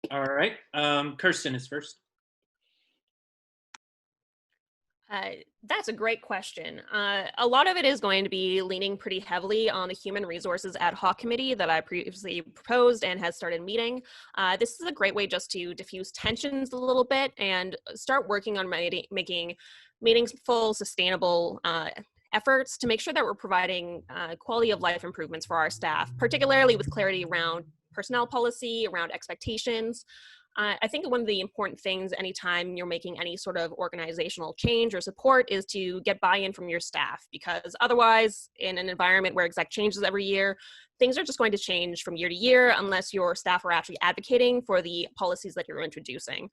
All right, Kirsten is first. That's a great question. A lot of it is going to be leaning pretty heavily on the Human Resources Ad Hoc Committee that I previously proposed and has started meeting. This is a great way just to diffuse tensions a little bit and start working on making meaningful, sustainable efforts to make sure that we're providing quality of life improvements for our staff, particularly with clarity around personnel policy, around expectations. I think one of the important things anytime you're making any sort of organizational change or support is to get buy-in from your staff, because otherwise, in an environment where exec changes every year, things are just going to change from year to year unless your staff are actually advocating for the policies that you're introducing.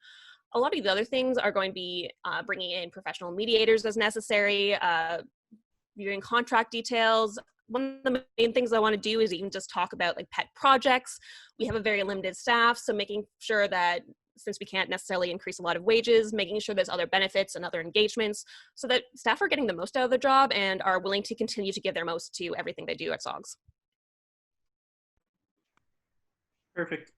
A lot of the other things are going to be bringing in professional mediators as necessary, viewing contract details. One of the main things I want to do is even just talk about like pet projects. We have a very limited staff, so making sure that, since we can't necessarily increase a lot of wages, making sure there's other benefits and other engagements so that staff are getting the most out of their job and are willing to continue to give their most to everything they do at SOGS. Perfect.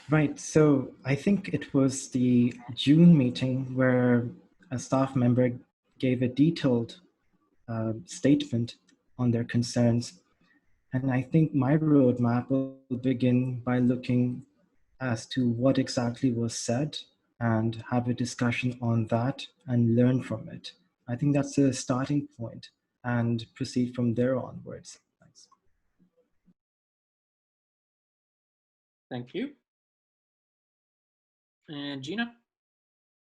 Right, so I think it was the June meeting where a staff member gave a detailed statement on their concerns. And I think my roadmap will begin by looking as to what exactly was said and have a discussion on that and learn from it. I think that's a starting point and proceed from there onwards. Thanks. Thank you. And Gina?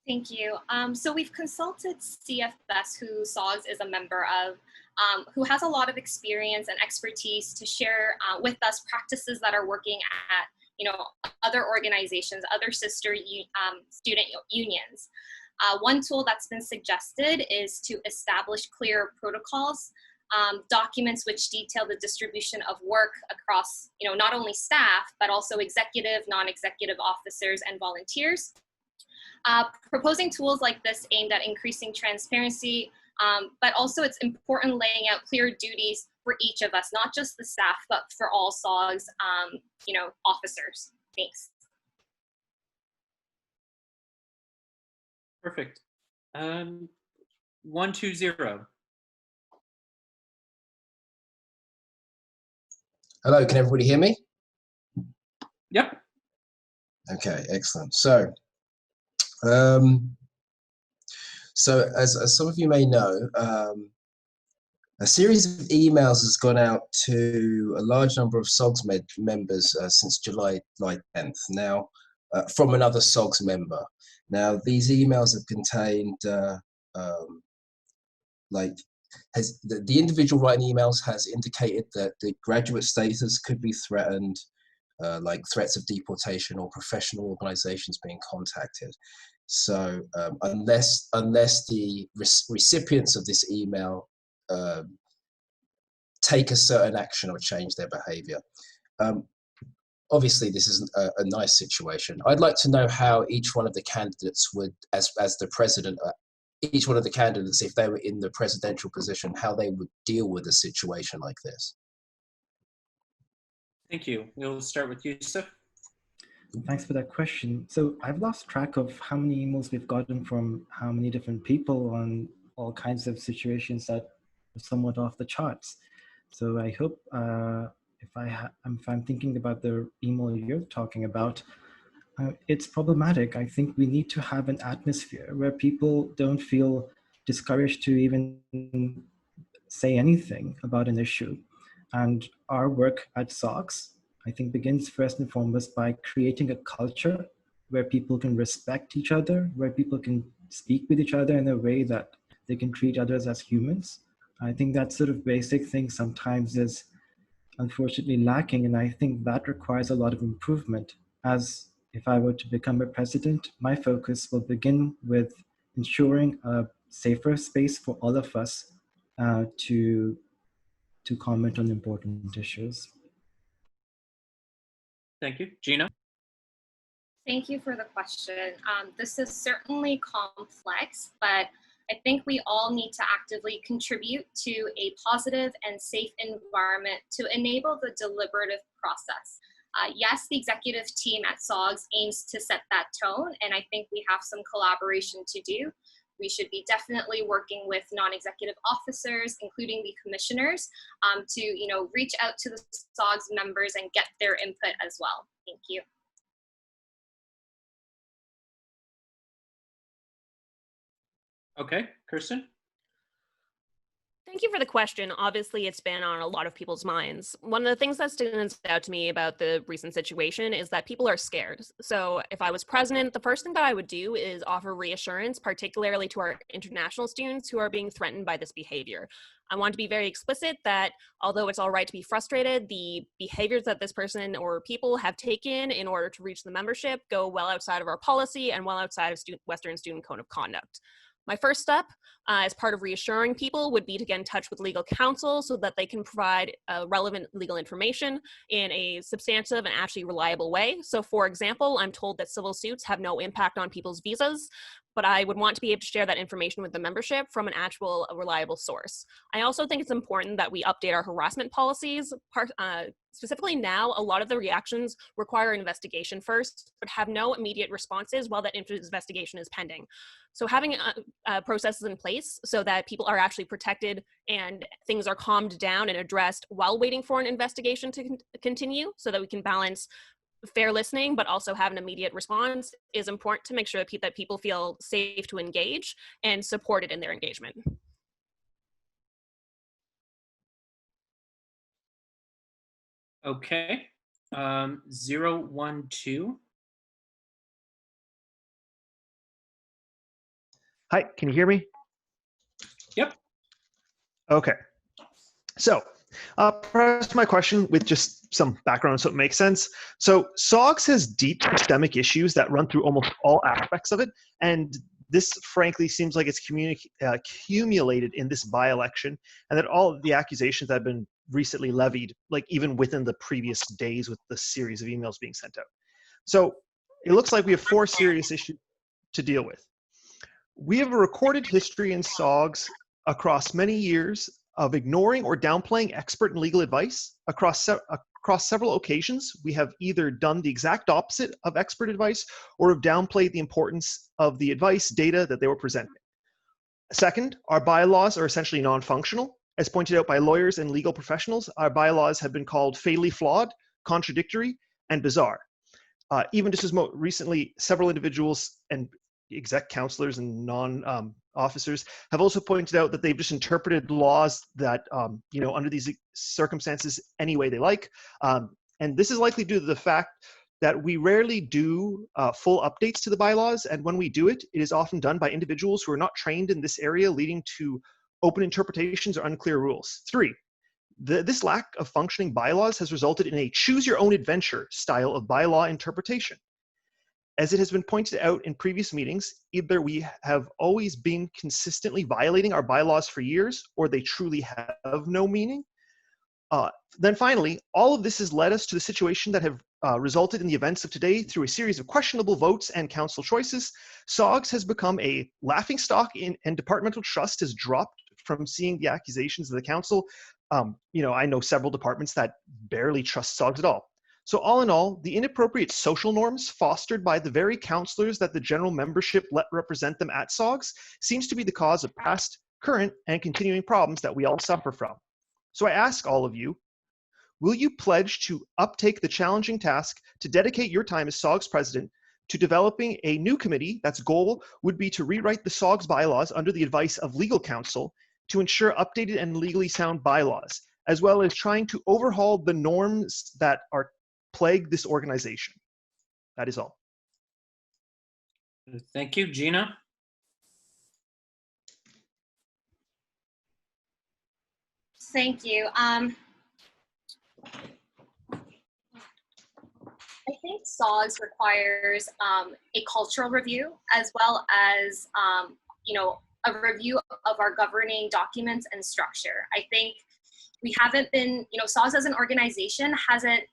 Thank you. So we've consulted CFS, who SOGS is a member of, who has a lot of experience and expertise to share with us practices that are working at, other organizations, other sister student unions. One tool that's been suggested is to establish clear protocols, documents which detail the distribution of work across, not only staff, but also executive, non-executive officers and volunteers. Proposing tools like this aimed at increasing transparency, but also it's important laying out clear duties for each of us, not just the staff, but for all SOGS, officers. Thanks. Perfect. 120. Hello, can everybody hear me? Yep. Okay, excellent. So as some of you may know, a series of emails has gone out to a large number of SOGS members since July 10th. Now, from another SOGS member. Now, these emails have contained the individual writing emails has indicated that the graduate status could be threatened, like threats of deportation or professional organizations being contacted. So unless the recipients of this email take a certain action or change their behavior. Obviously, this isn't a nice situation. I'd like to know how each one of the candidates would, as the president, each one of the candidates, if they were in the presidential position, how they would deal with a situation like this. Thank you. We'll start with Yusuf. Thanks for that question. So I've lost track of how many emails we've gotten from how many different people on all kinds of situations that are somewhat off the charts. So I hope if I'm thinking about the email you're talking about, it's problematic. I think we need to have an atmosphere where people don't feel discouraged to even say anything about an issue. And our work at SOGS, I think, begins first and foremost by creating a culture where people can respect each other, where people can speak with each other in a way that they can treat others as humans. I think that sort of basic thing sometimes is unfortunately lacking, and I think that requires a lot of improvement. As if I were to become a president, my focus will begin with ensuring a safer space for all of us to comment on important issues. Thank you. Gina? Thank you for the question. This is certainly complex, but I think we all need to actively contribute to a positive and safe environment to enable the deliberative process. Yes, the executive team at SOGS aims to set that tone, and I think we have some collaboration to do. We should be definitely working with non-executive officers, including the commissioners, to reach out to the SOGS members and get their input as well. Thank you. Okay, Kirsten? Thank you for the question. Obviously, it's been on a lot of people's minds. One of the things that stands out to me about the recent situation is that people are scared. So if I was president, the first thing that I would do is offer reassurance, particularly to our international students who are being threatened by this behavior. I want to be very explicit that although it's all right to be frustrated, the behaviors that this person or people have taken in order to reach the membership go well outside of our policy and well outside of Western Student Code of Conduct. My first step, as part of reassuring people, would be to get in touch with legal counsel so that they can provide relevant legal information in a substantive and actually reliable way. So for example, I'm told that civil suits have no impact on people's visas, but I would want to be able to share that information with the membership from an actual reliable source. I also think it's important that we update our harassment policies. Specifically now, a lot of the reactions require an investigation first, but have no immediate responses while that investigation is pending. So having processes in place so that people are actually protected and things are calmed down and addressed while waiting for an investigation to continue so that we can balance fair listening, but also have an immediate response is important to make sure that people feel safe to engage and supported in their engagement. Okay, 012. Hi, can you hear me? Yep. Okay. So, preface my question with just some background so it makes sense. So, SOGS has deep systemic issues that run through almost all aspects of it, and this frankly seems like it's accumulated in this by-election, and that all of the accusations that have been recently levied, like even within the previous days with the series of emails being sent out. So, it looks like we have 4 serious issues to deal with. We have a recorded history in SOGS across many years of ignoring or downplaying expert and legal advice. Across several occasions, we have either done the exact opposite of expert advice or have downplayed the importance of the advice data that they were presenting. Second, our bylaws are essentially non-functional. As pointed out by lawyers and legal professionals, our bylaws have been called fatally flawed, contradictory, and bizarre. Even just as recently, several individuals and exec counselors and non-officers have also pointed out that they've just interpreted laws that, under these circumstances any way they like. And this is likely due to the fact that we rarely do full updates to the bylaws. And when we do it, it is often done by individuals who are not trained in this area, leading to open interpretations or unclear rules. 3, this lack of functioning bylaws has resulted in a choose-your-own-adventure style of bylaw interpretation. As it has been pointed out in previous meetings, either we have always been consistently violating our bylaws for years, or they truly have no meaning. Then finally, all of this has led us to the situation that have resulted in the events of today through a series of questionable votes and council choices. SOGS has become a laughingstock and departmental trust has dropped from seeing the accusations of the council. I know several departments that barely trust SOGS at all. So all in all, the inappropriate social norms fostered by the very counselors that the general membership let represent them at SOGS seems to be the cause of past, current, and continuing problems that we all suffer from. So I ask all of you, will you pledge to uptake the challenging task to dedicate your time as SOGS president to developing a new committee that's goal would be to rewrite the SOGS bylaws under the advice of legal counsel to ensure updated and legally sound bylaws, as well as trying to overhaul the norms that are plague this organization? That is all. Thank you, Gina. Thank you. I think SOGS requires a cultural review as well as, a review of our governing documents and structure. I think we haven't been, SOGS as an organization hasn't,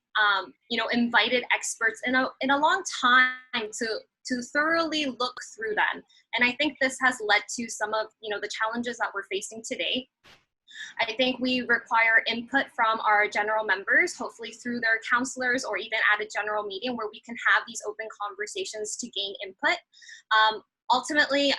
invited experts in a long time to thoroughly look through them. And I think this has led to some of, the challenges that we're facing today. I think we require input from our general members, hopefully through their counselors or even at a general meeting where we can have these open conversations to gain input. Ultimately,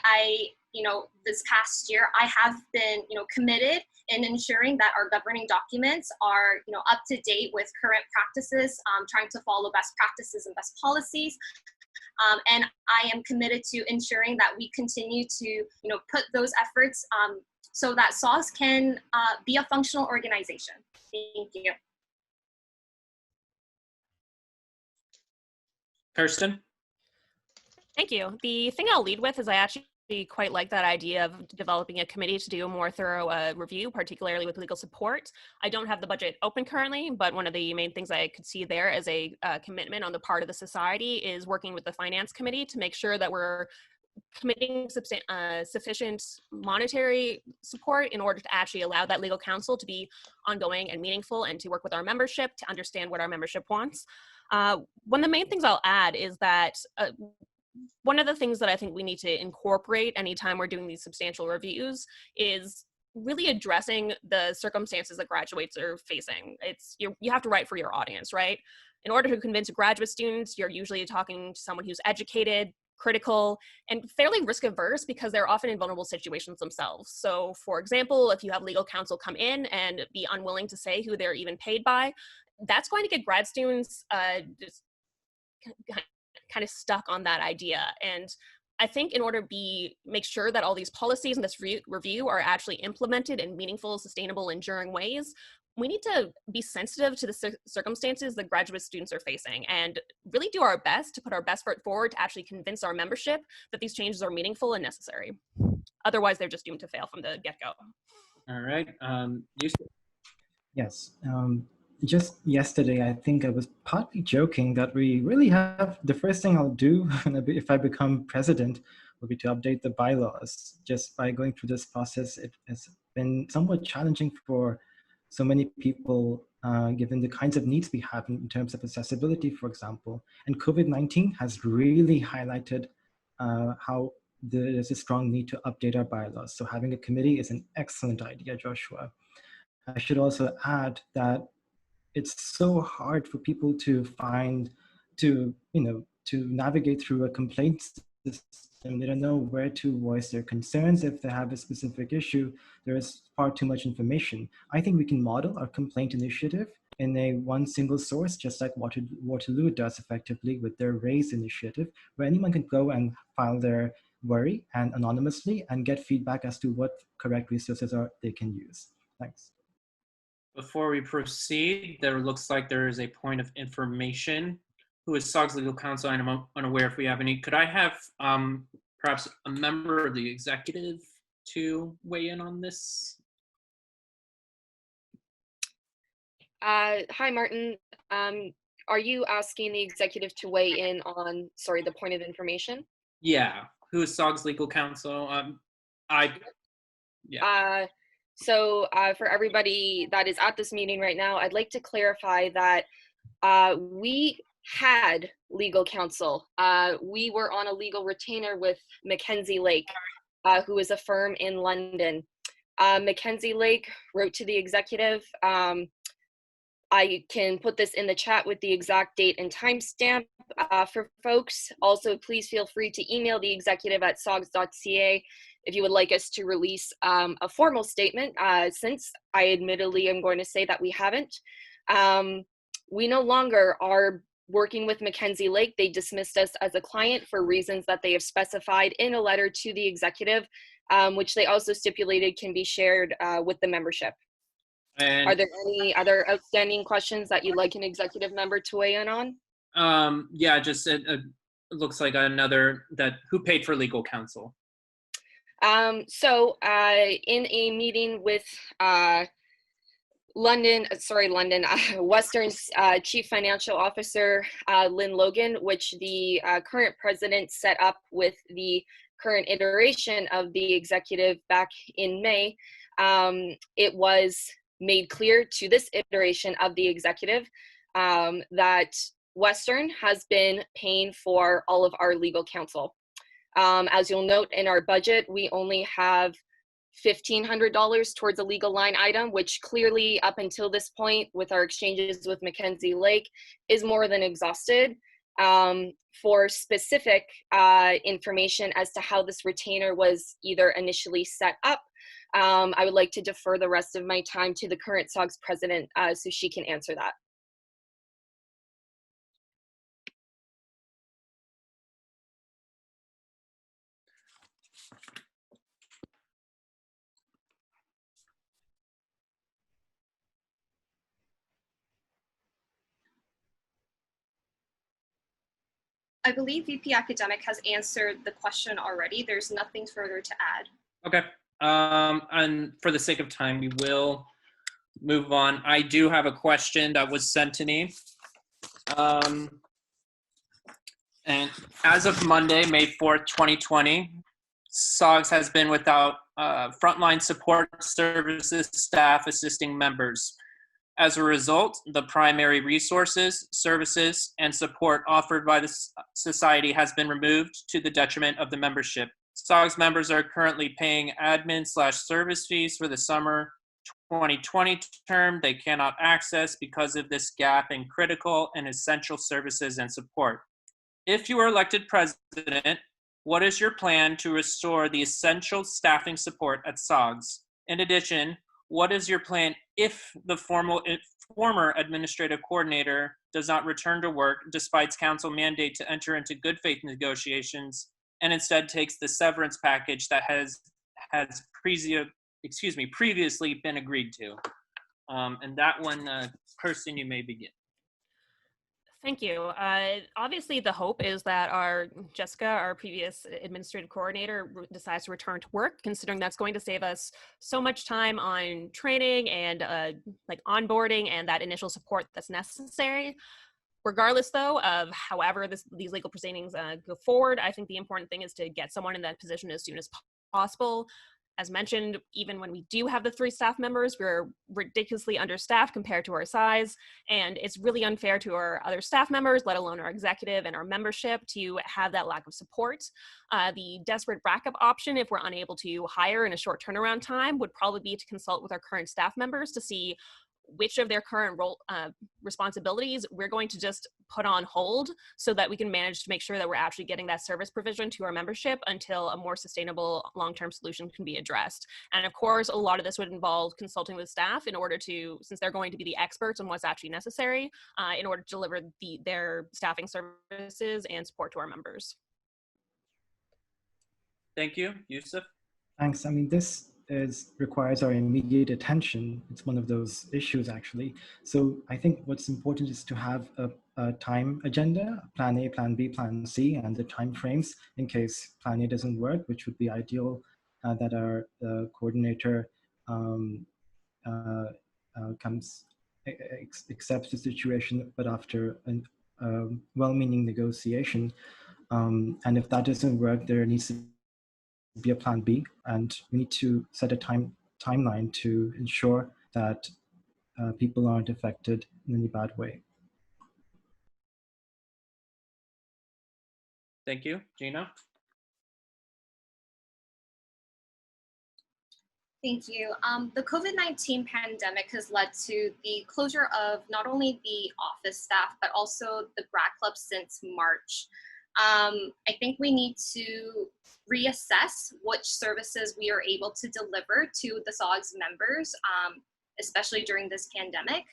this past year, I have been, committed in ensuring that our governing documents are, up to date with current practices, trying to follow best practices and best policies. And I am committed to ensuring that we continue to, put those efforts so that SOGS can be a functional organization. Thank you. Kirsten? Thank you. The thing I'll lead with is I actually quite like that idea of developing a committee to do a more thorough review, particularly with legal support. I don't have the budget open currently, but one of the main things I could see there as a commitment on the part of the society is working with the finance committee to make sure that we're committing sufficient monetary support in order to actually allow that legal counsel to be ongoing and meaningful, and to work with our membership to understand what our membership wants. One of the main things I'll add is that one of the things that I think we need to incorporate anytime we're doing these substantial reviews is really addressing the circumstances that graduates are facing. You have to write for your audience, right? In order to convince graduate students, you're usually talking to someone who's educated, critical, and fairly risk averse, because they're often in vulnerable situations themselves. So for example, if you have legal counsel come in and be unwilling to say who they're even paid by, that's going to get grad students just kind of stuck on that idea. And I think in order to make sure that all these policies in this review are actually implemented in meaningful, sustainable, enduring ways, we need to be sensitive to the circumstances that graduate students are facing and really do our best to put our best foot forward to actually convince our membership that these changes are meaningful and necessary. Otherwise, they're just doomed to fail from the get-go. All right. Yusuf? Yes. Just yesterday, I think I was partly joking that we really have, the first thing I'll do if I become president will be to update the bylaws. Just by going through this process, it has been somewhat challenging for so many people, given the kinds of needs we have in terms of accessibility, for example. And COVID-19 has really highlighted how there's a strong need to update our bylaws. So having a committee is an excellent idea, Joshua. I should also add that it's so hard for people to navigate through a complaint system. They don't know where to voice their concerns. If they have a specific issue, there is far too much information. I think we can model our complaint initiative in one single source, just like Waterloo does effectively with their RAISE initiative, where anyone can go and file their worry and anonymously and get feedback as to what correct resources they can use. Thanks. Before we proceed, there looks like there is a point of information. Who is SOGS legal counsel? I'm unaware if we have any. Could I have perhaps a member of the executive to weigh in on this? Hi, Martin. Are you asking the executive to weigh in on, sorry, the point of information? Yeah. Who is SOGS legal counsel? So for everybody that is at this meeting right now, I'd like to clarify that we had legal counsel. We were on a legal retainer with Mackenzie Lake, who is a firm in London. Mackenzie Lake wrote to the executive. I can put this in the chat with the exact date and timestamp for folks. Also, please feel free to email the executive at sogs.ca if you would like us to release a formal statement, since I admittedly am going to say that we haven't. We no longer are working with Mackenzie Lake. They dismissed us as a client for reasons that they have specified in a letter to the executive, which they also stipulated can be shared with the membership. And are there any other outstanding questions that you'd like an executive member to weigh in on? Yeah, just it looks like another who paid for legal counsel? In a meeting with Western's Chief Financial Officer, Lynn Logan, which the current president set up with the current iteration of the executive back in May, it was made clear to this iteration of the executive that Western has been paying for all of our legal counsel. As you'll note in our budget, we only have $1,500 towards a legal line item, which clearly up until this point with our exchanges with Mackenzie Lake is more than exhausted. For specific information as to how this retainer was either initially set up, I would like to defer the rest of my time to the current SOGS president so she can answer that. I believe VP Academic has answered the question already. There's nothing further to add. Okay. And for the sake of time, we will move on. I do have a question that was sent to me. And as of Monday, May 4th, 2020, SOGS has been without frontline support services staff assisting members. As a result, the primary resources, services, and support offered by the society has been removed to the detriment of the membership. SOGS members are currently paying admin/service fees for the summer 2020 term they cannot access because of this gap in critical and essential services and support. If you are elected president, what is your plan to restore the essential staffing support at SOGS? In addition, what is your plan if the former administrative coordinator does not return to work despite council mandate to enter into good faith negotiations and instead takes the severance package that has previously been agreed to? And that one, Kirsten, you may begin. Thank you. Obviously, the hope is that our Jessica, our previous administrative coordinator, decides to return to work, considering that's going to save us so much time on training and like onboarding and that initial support that's necessary. Regardless, though, of however these legal proceedings go forward, I think the important thing is to get someone in that position as soon as possible. As mentioned, even when we do have the 3 staff members, we're ridiculously understaffed compared to our size, and it's really unfair to our other staff members, let alone our executive and our membership, to have that lack of support. The desperate backup option, if we're unable to hire in a short turnaround time, would probably be to consult with our current staff members to see which of their current role responsibilities we're going to just put on hold so that we can manage to make sure that we're actually getting that service provision to our membership until a more sustainable long-term solution can be addressed. And of course, a lot of this would involve consulting with staff in order to, since they're going to be the experts on what's actually necessary in order to deliver their staffing services and support to our members. Thank you. Yusuf? Thanks. I mean, this requires our immediate attention. It's one of those issues, actually. So I think what's important is to have a time agenda, plan A, plan B, plan C, and the time frames in case plan A doesn't work, which would be ideal, that our coordinator accepts the situation, but after a well-meaning negotiation. And if that doesn't work, there needs to be a plan B, and we need to set a timeline to ensure that people aren't affected in any bad way. Thank you. Gina? Thank you. The COVID-19 pandemic has led to the closure of not only the office staff, but also the Grad Club since March. I think we need to reassess which services we are able to deliver to the SOGS members, especially during this pandemic.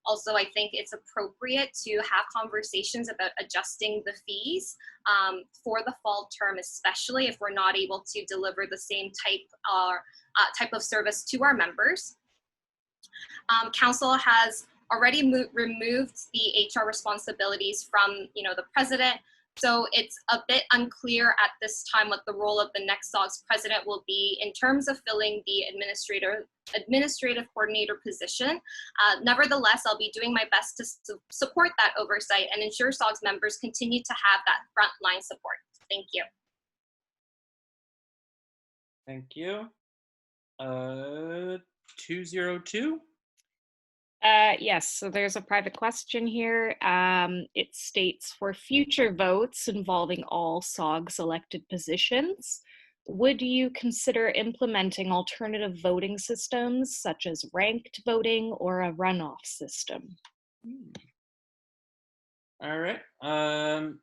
Also, I think it's appropriate to have conversations about adjusting the fees for the fall term, especially if we're not able to deliver the same type of service to our members. Council has already removed the HR responsibilities from the president. So it's a bit unclear at this time what the role of the next SOGS president will be in terms of filling the administrative coordinator position. Nevertheless, I'll be doing my best to support that oversight and ensure SOGS members continue to have that frontline support. Thank you. Thank you. 202? Yes, so there's a private question here. It states, for future votes involving all SOGS elected positions, would you consider implementing alternative voting systems such as ranked voting or a runoff system? All right.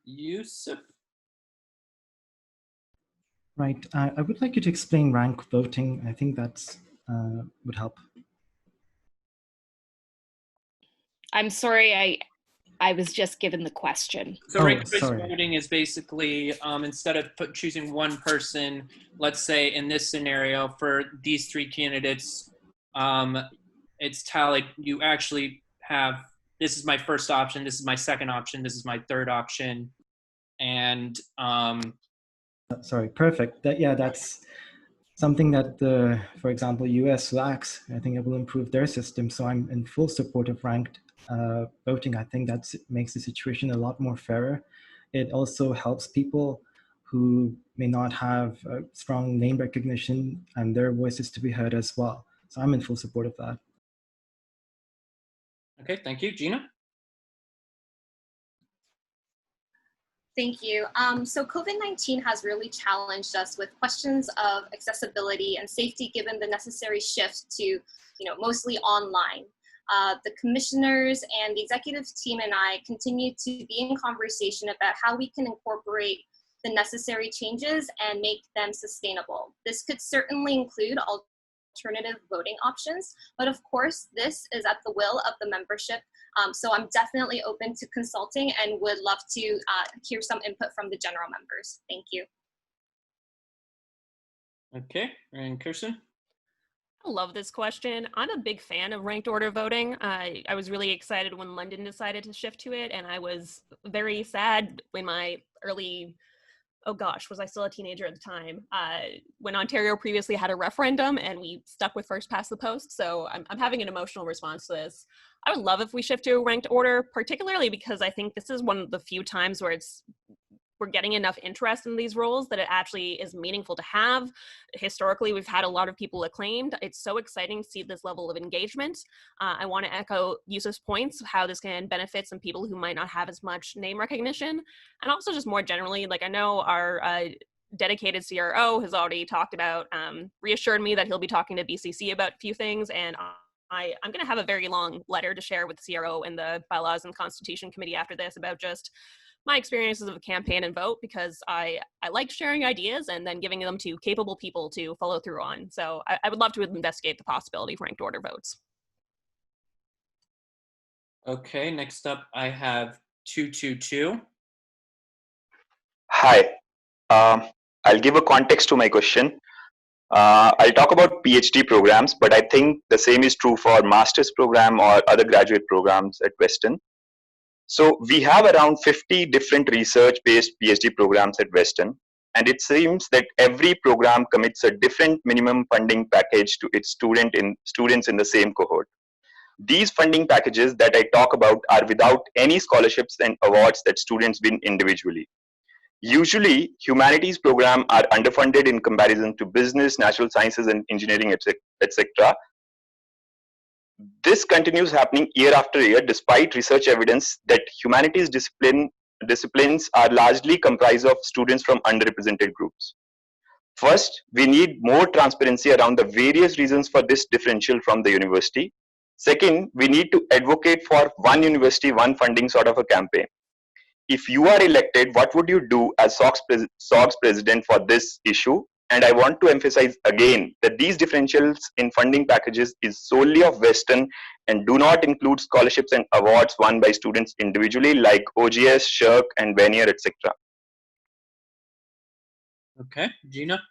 Yusuf? Right. I would like you to explain rank voting. I think that's would help. I'm sorry, I was just given the question. So ranked choice voting is basically instead of choosing one person, let's say in this scenario for these 3 candidates, it's tallied. You actually have, this is my first option, this is my second option, this is my third option. And Sorry, perfect. That's something that for example, US lacks. I think it will improve their system. So I'm in full support of ranked voting. I think that makes the situation a lot more fairer. It also helps people who may not have a strong name recognition and their voices to be heard as well. So I'm in full support of that. okay, thank you. Gina? Thank you. So COVID-19 has really challenged us with questions of accessibility and safety, given the necessary shift to, mostly online. The commissioners and the executive team and I continue to be in conversation about how we can incorporate the necessary changes and make them sustainable. This could certainly include alternative voting options, but of course, this is at the will of the membership. So I'm definitely open to consulting and would love to hear some input from the general members. Thank you. Okay, and Kirsten? I love this question. I'm a big fan of ranked order voting. I was really excited when London decided to shift to it, and I was very sad when my early, oh gosh, was I still a teenager at the time, when Ontario previously had a referendum and we stuck with first past the post. So I'm having an emotional response to this. I would love if we shift to a ranked order, particularly because I think this is one of the few times where we're getting enough interest in these roles that it actually is meaningful to have. Historically, we've had a lot of people acclaimed. It's so exciting to see this level of engagement. I want to echo Yusuf's points of how this can benefit some people who might not have as much name recognition. And also just more generally, like I know our dedicated CRO has already talked about, reassured me that he'll be talking to BCC about a few things, and I'm going to have a very long letter to share with the CRO and the Bylaws and Constitution Committee after this about just my experiences of a campaign and vote, because I like sharing ideas and then giving them to capable people to follow through on. So I would love to investigate the possibility of ranked order votes. Okay, next up I have 222. Hi, I'll give a context to my question. I'll talk about PhD programs, but I think the same is true for master's program or other graduate programs at Western. So we have around 50 different research-based PhD programs at Western, and it seems that every program commits a different minimum funding package to its students in the same cohort. These funding packages that I talk about are without any scholarships and awards that students win individually. Usually, humanities programs are underfunded in comparison to business, natural sciences, and engineering, etc. This continues happening year after year, despite research evidence that humanities disciplines are largely comprised of students from underrepresented groups. First, we need more transparency around the various reasons for this differential from the university. Second, we need to advocate for one university, one funding sort of a campaign. If you are elected, what would you do as SOGS president for this issue? And I want to emphasize again that these differentials in funding packages is solely of Western and do not include scholarships and awards won by students individually like OGS, SHERC, and Vanier, etc. Okay, Gina?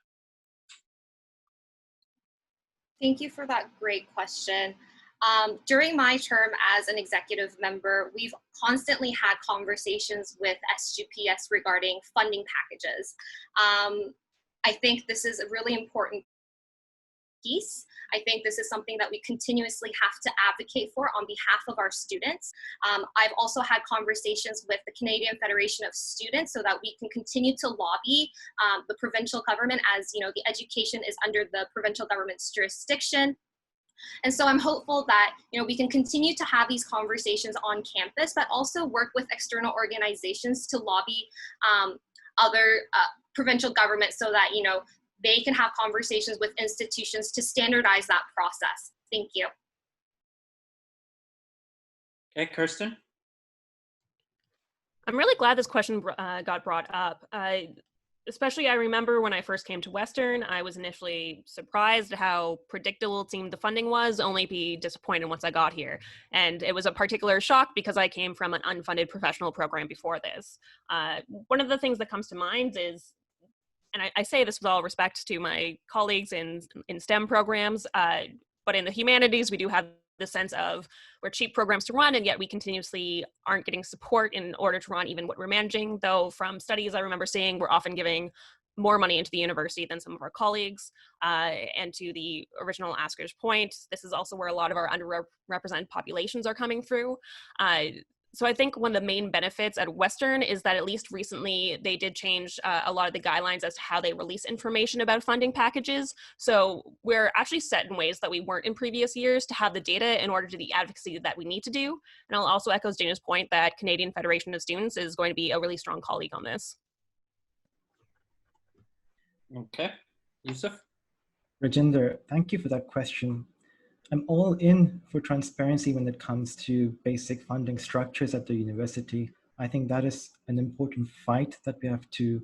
Thank you for that great question. During my term as an executive member, we've constantly had conversations with SGPS regarding funding packages. I think this is a really important piece. I think this is something that we continuously have to advocate for on behalf of our students. I've also had conversations with the Canadian Federation of Students so that we can continue to lobby the provincial government, as the education is under the provincial government's jurisdiction. And so I'm hopeful that we can continue to have these conversations on campus, but also work with external organizations to lobby other provincial governments so that they can have conversations with institutions to standardize that process. Thank you. Okay, Kirsten? I'm really glad this question got brought up. Especially I remember when I first came to Western, I was initially surprised at how predictable it seemed the funding was, only be disappointed once I got here. And it was a particular shock because I came from an unfunded professional program before this. One of the things that comes to mind is, and I say this with all respect to my colleagues in STEM programs, but in the humanities, we do have the sense of we're cheap programs to run, and yet we continuously aren't getting support in order to run even what we're managing. Though from studies I remember seeing, we're often giving more money into the university than some of our colleagues. And to the original asker's point, this is also where a lot of our underrepresented populations are coming through. So I think one of the main benefits at Western is that at least recently they did change a lot of the guidelines as to how they release information about funding packages. So we're actually set in ways that we weren't in previous years to have the data in order to do the advocacy that we need to do. And I'll also echo Dana's point that Canadian Federation of Students is going to be a really strong colleague on this. Okay, Yusuf? Rajinder, thank you for that question. I'm all in for transparency when it comes to basic funding structures at the university. I think that is an important fight that we have to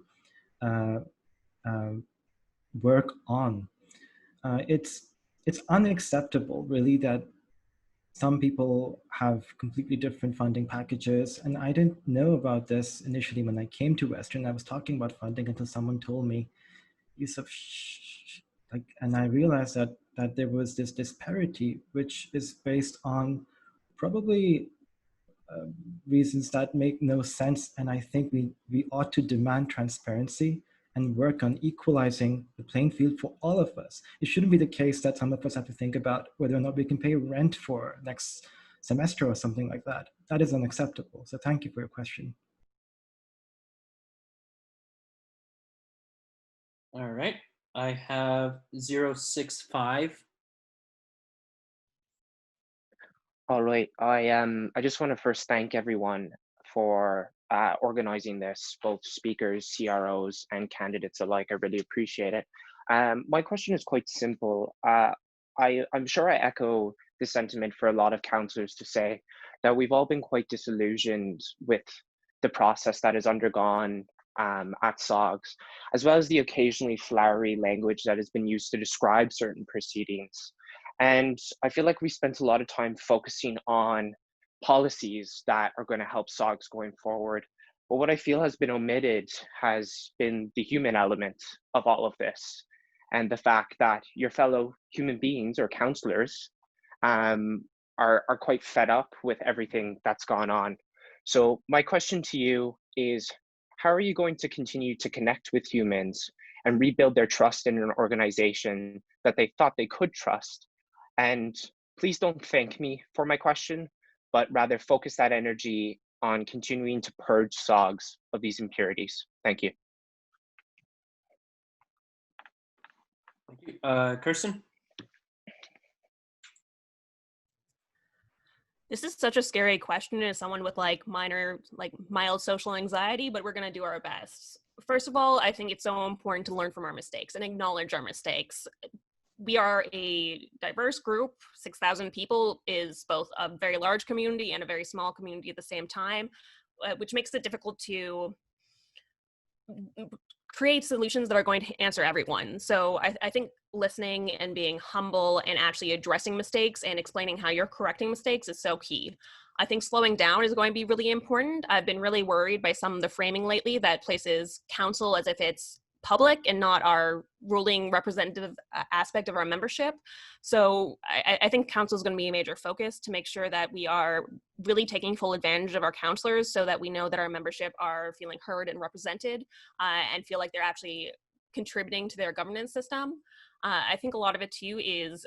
work on. It's unacceptable, really, that some people have completely different funding packages. And I didn't know about this initially when I came to Western. I was talking about funding until someone told me, Yusuf, shh, like, and I realized that there was this disparity, which is based on probably reasons that make no sense. And I think we ought to demand transparency and work on equalizing the playing field for all of us. It shouldn't be the case that some of us have to think about whether or not we can pay rent for next semester or something like that. That is unacceptable. So thank you for your question. All right, I have 065. All right, I just want to first thank everyone for organizing this, both speakers, CROs, and candidates alike. I really appreciate it. My question is quite simple. I'm sure I echo the sentiment for a lot of counselors to say that we've all been quite disillusioned with the process that has undergone at SOGS, as well as the occasionally flowery language that has been used to describe certain proceedings. And I feel like we spent a lot of time focusing on policies that are going to help SOGS going forward. But what I feel has been omitted has been the human element of all of this, and the fact that your fellow human beings or counselors are quite fed up with everything that's gone on. So my question to you is, how are you going to continue to connect with humans and rebuild their trust in an organization that they thought they could trust? And please don't thank me for my question, but rather focus that energy on continuing to purge SOGS of these impurities. Thank you. Thank you. Kirsten? This is such a scary question as someone with mild social anxiety, but we're going to do our best. First of all, I think it's so important to learn from our mistakes and acknowledge our mistakes. We are a diverse group. 6,000 people is both a very large community and a very small community at the same time, which makes it difficult to create solutions that are going to answer everyone. So I think listening and being humble and actually addressing mistakes and explaining how you're correcting mistakes is so key. I think slowing down is going to be really important. I've been really worried by some of the framing lately that places council as if it's public and not our ruling representative aspect of our membership. So I think council is going to be a major focus to make sure that we are really taking full advantage of our counselors so that we know that our membership are feeling heard and represented and feel like they're actually contributing to their governance system. I think a lot of it too is,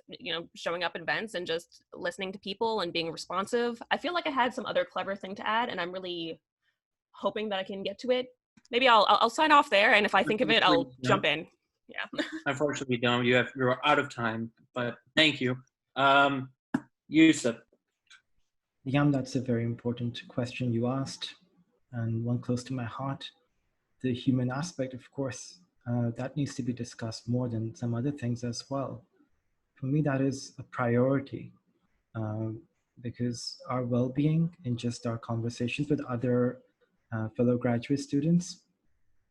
showing up at events and just listening to people and being responsive. I feel like I had some other clever thing to add, and I'm really hoping that I can get to it. Maybe I'll sign off there, and if I think of it, I'll jump in. Yeah. Unfortunately, don't. You're out of time, but thank you. Yusuf. Yam, that's a very important question you asked, and one close to my heart. The human aspect, of course, that needs to be discussed more than some other things as well. For me, that is a priority because our well-being in just our conversations with other fellow graduate students,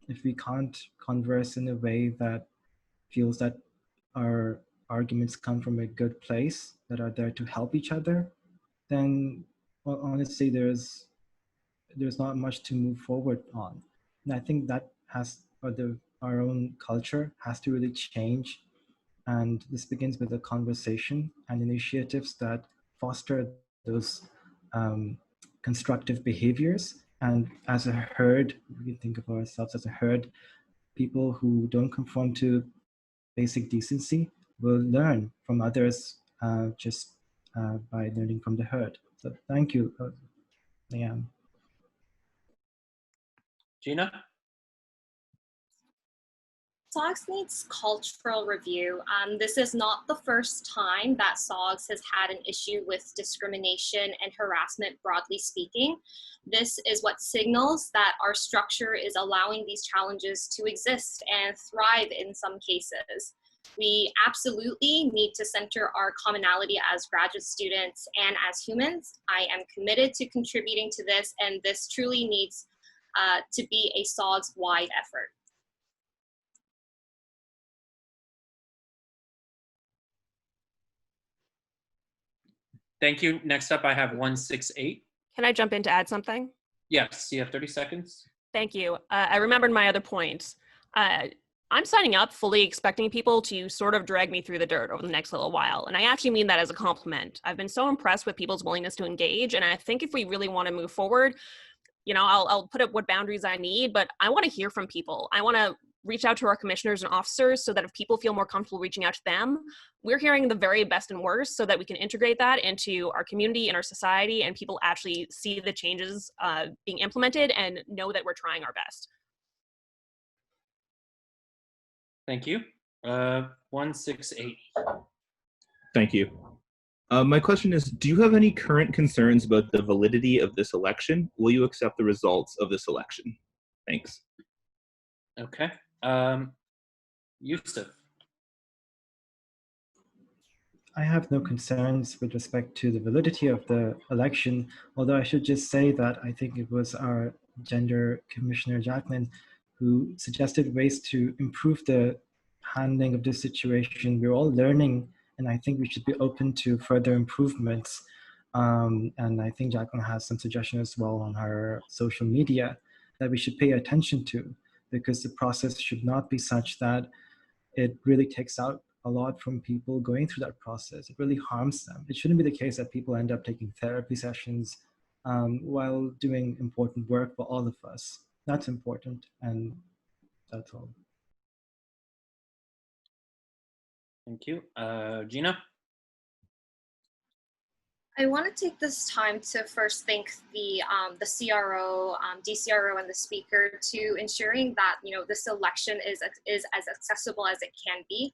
if we can't converse in a way that feels that our arguments come from a good place, that are there to help each other, then, well, honestly, there's not much to move forward on. And I think that our own culture has to really change. And this begins with a conversation and initiatives that foster those constructive behaviors. And as a herd, we think of ourselves as a herd, people who don't conform to basic decency will learn from others just by learning from the herd. So thank you, Liam. Gina? SOGS needs cultural review. This is not the first time that SOGS has had an issue with discrimination and harassment, broadly speaking. This is what signals that our structure is allowing these challenges to exist and thrive in some cases. We absolutely need to center our commonality as graduate students and as humans. I am committed to contributing to this, and this truly needs to be a SOGS-wide effort. Thank you. Next up, I have 168. Can I jump in to add something? Yes, you have 30 seconds. Thank you. I remembered my other point. I'm signing up fully expecting people to sort of drag me through the dirt over the next little while. And I actually mean that as a compliment. I've been so impressed with people's willingness to engage. And I think if we really want to move forward, you know, I'll put up what boundaries I need, but I want to hear from people. I want to reach out to our commissioners and officers so that if people feel more comfortable reaching out to them, we're hearing the very best and worst so that we can integrate that into our community and our society, and people actually see the changes being implemented and know that we're trying our best. Thank you. 168. Thank you. My question is, do you have any current concerns about the validity of this election? Will you accept the results of this election? Thanks. Okay. Yusuf. I have no concerns with respect to the validity of the election, although I should just say that I think it was our gender commissioner, Jacqueline, who suggested ways to improve the handling of this situation. We're all learning, and I think we should be open to further improvements. And I think Jacqueline has some suggestions as well on her social media that we should pay attention to, because the process should not be such that it really takes out a lot from people going through that process. It really harms them. It shouldn't be the case that people end up taking therapy sessions while doing important work for all of us. That's important, and that's all. Thank you. Gina? I want to take this time to first thank the CRO, DCRO, and the speaker to ensuring that this election is as accessible as it can be.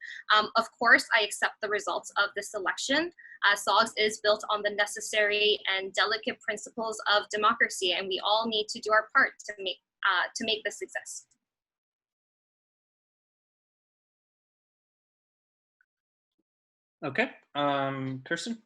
Of course, I accept the results of this election. SOGS is built on the necessary and delicate principles of democracy, and we all need to do our part to make this exist. Okay. Kirsten?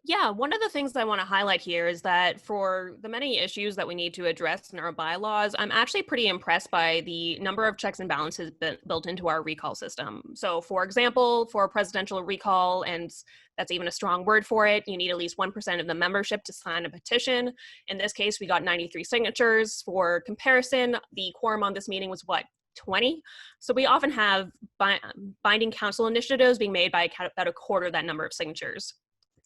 Yeah, one of the things I want to highlight here is that for the many issues that we need to address in our bylaws, I'm actually pretty impressed by the number of checks and balances built into our recall system. So for example, for a presidential recall, and that's even a strong word for it, you need at least 1% of the membership to sign a petition. In this case, we got 93 signatures. For comparison, the quorum on this meeting was what? 20. So we often have binding council initiatives being made by about a quarter of that number of signatures.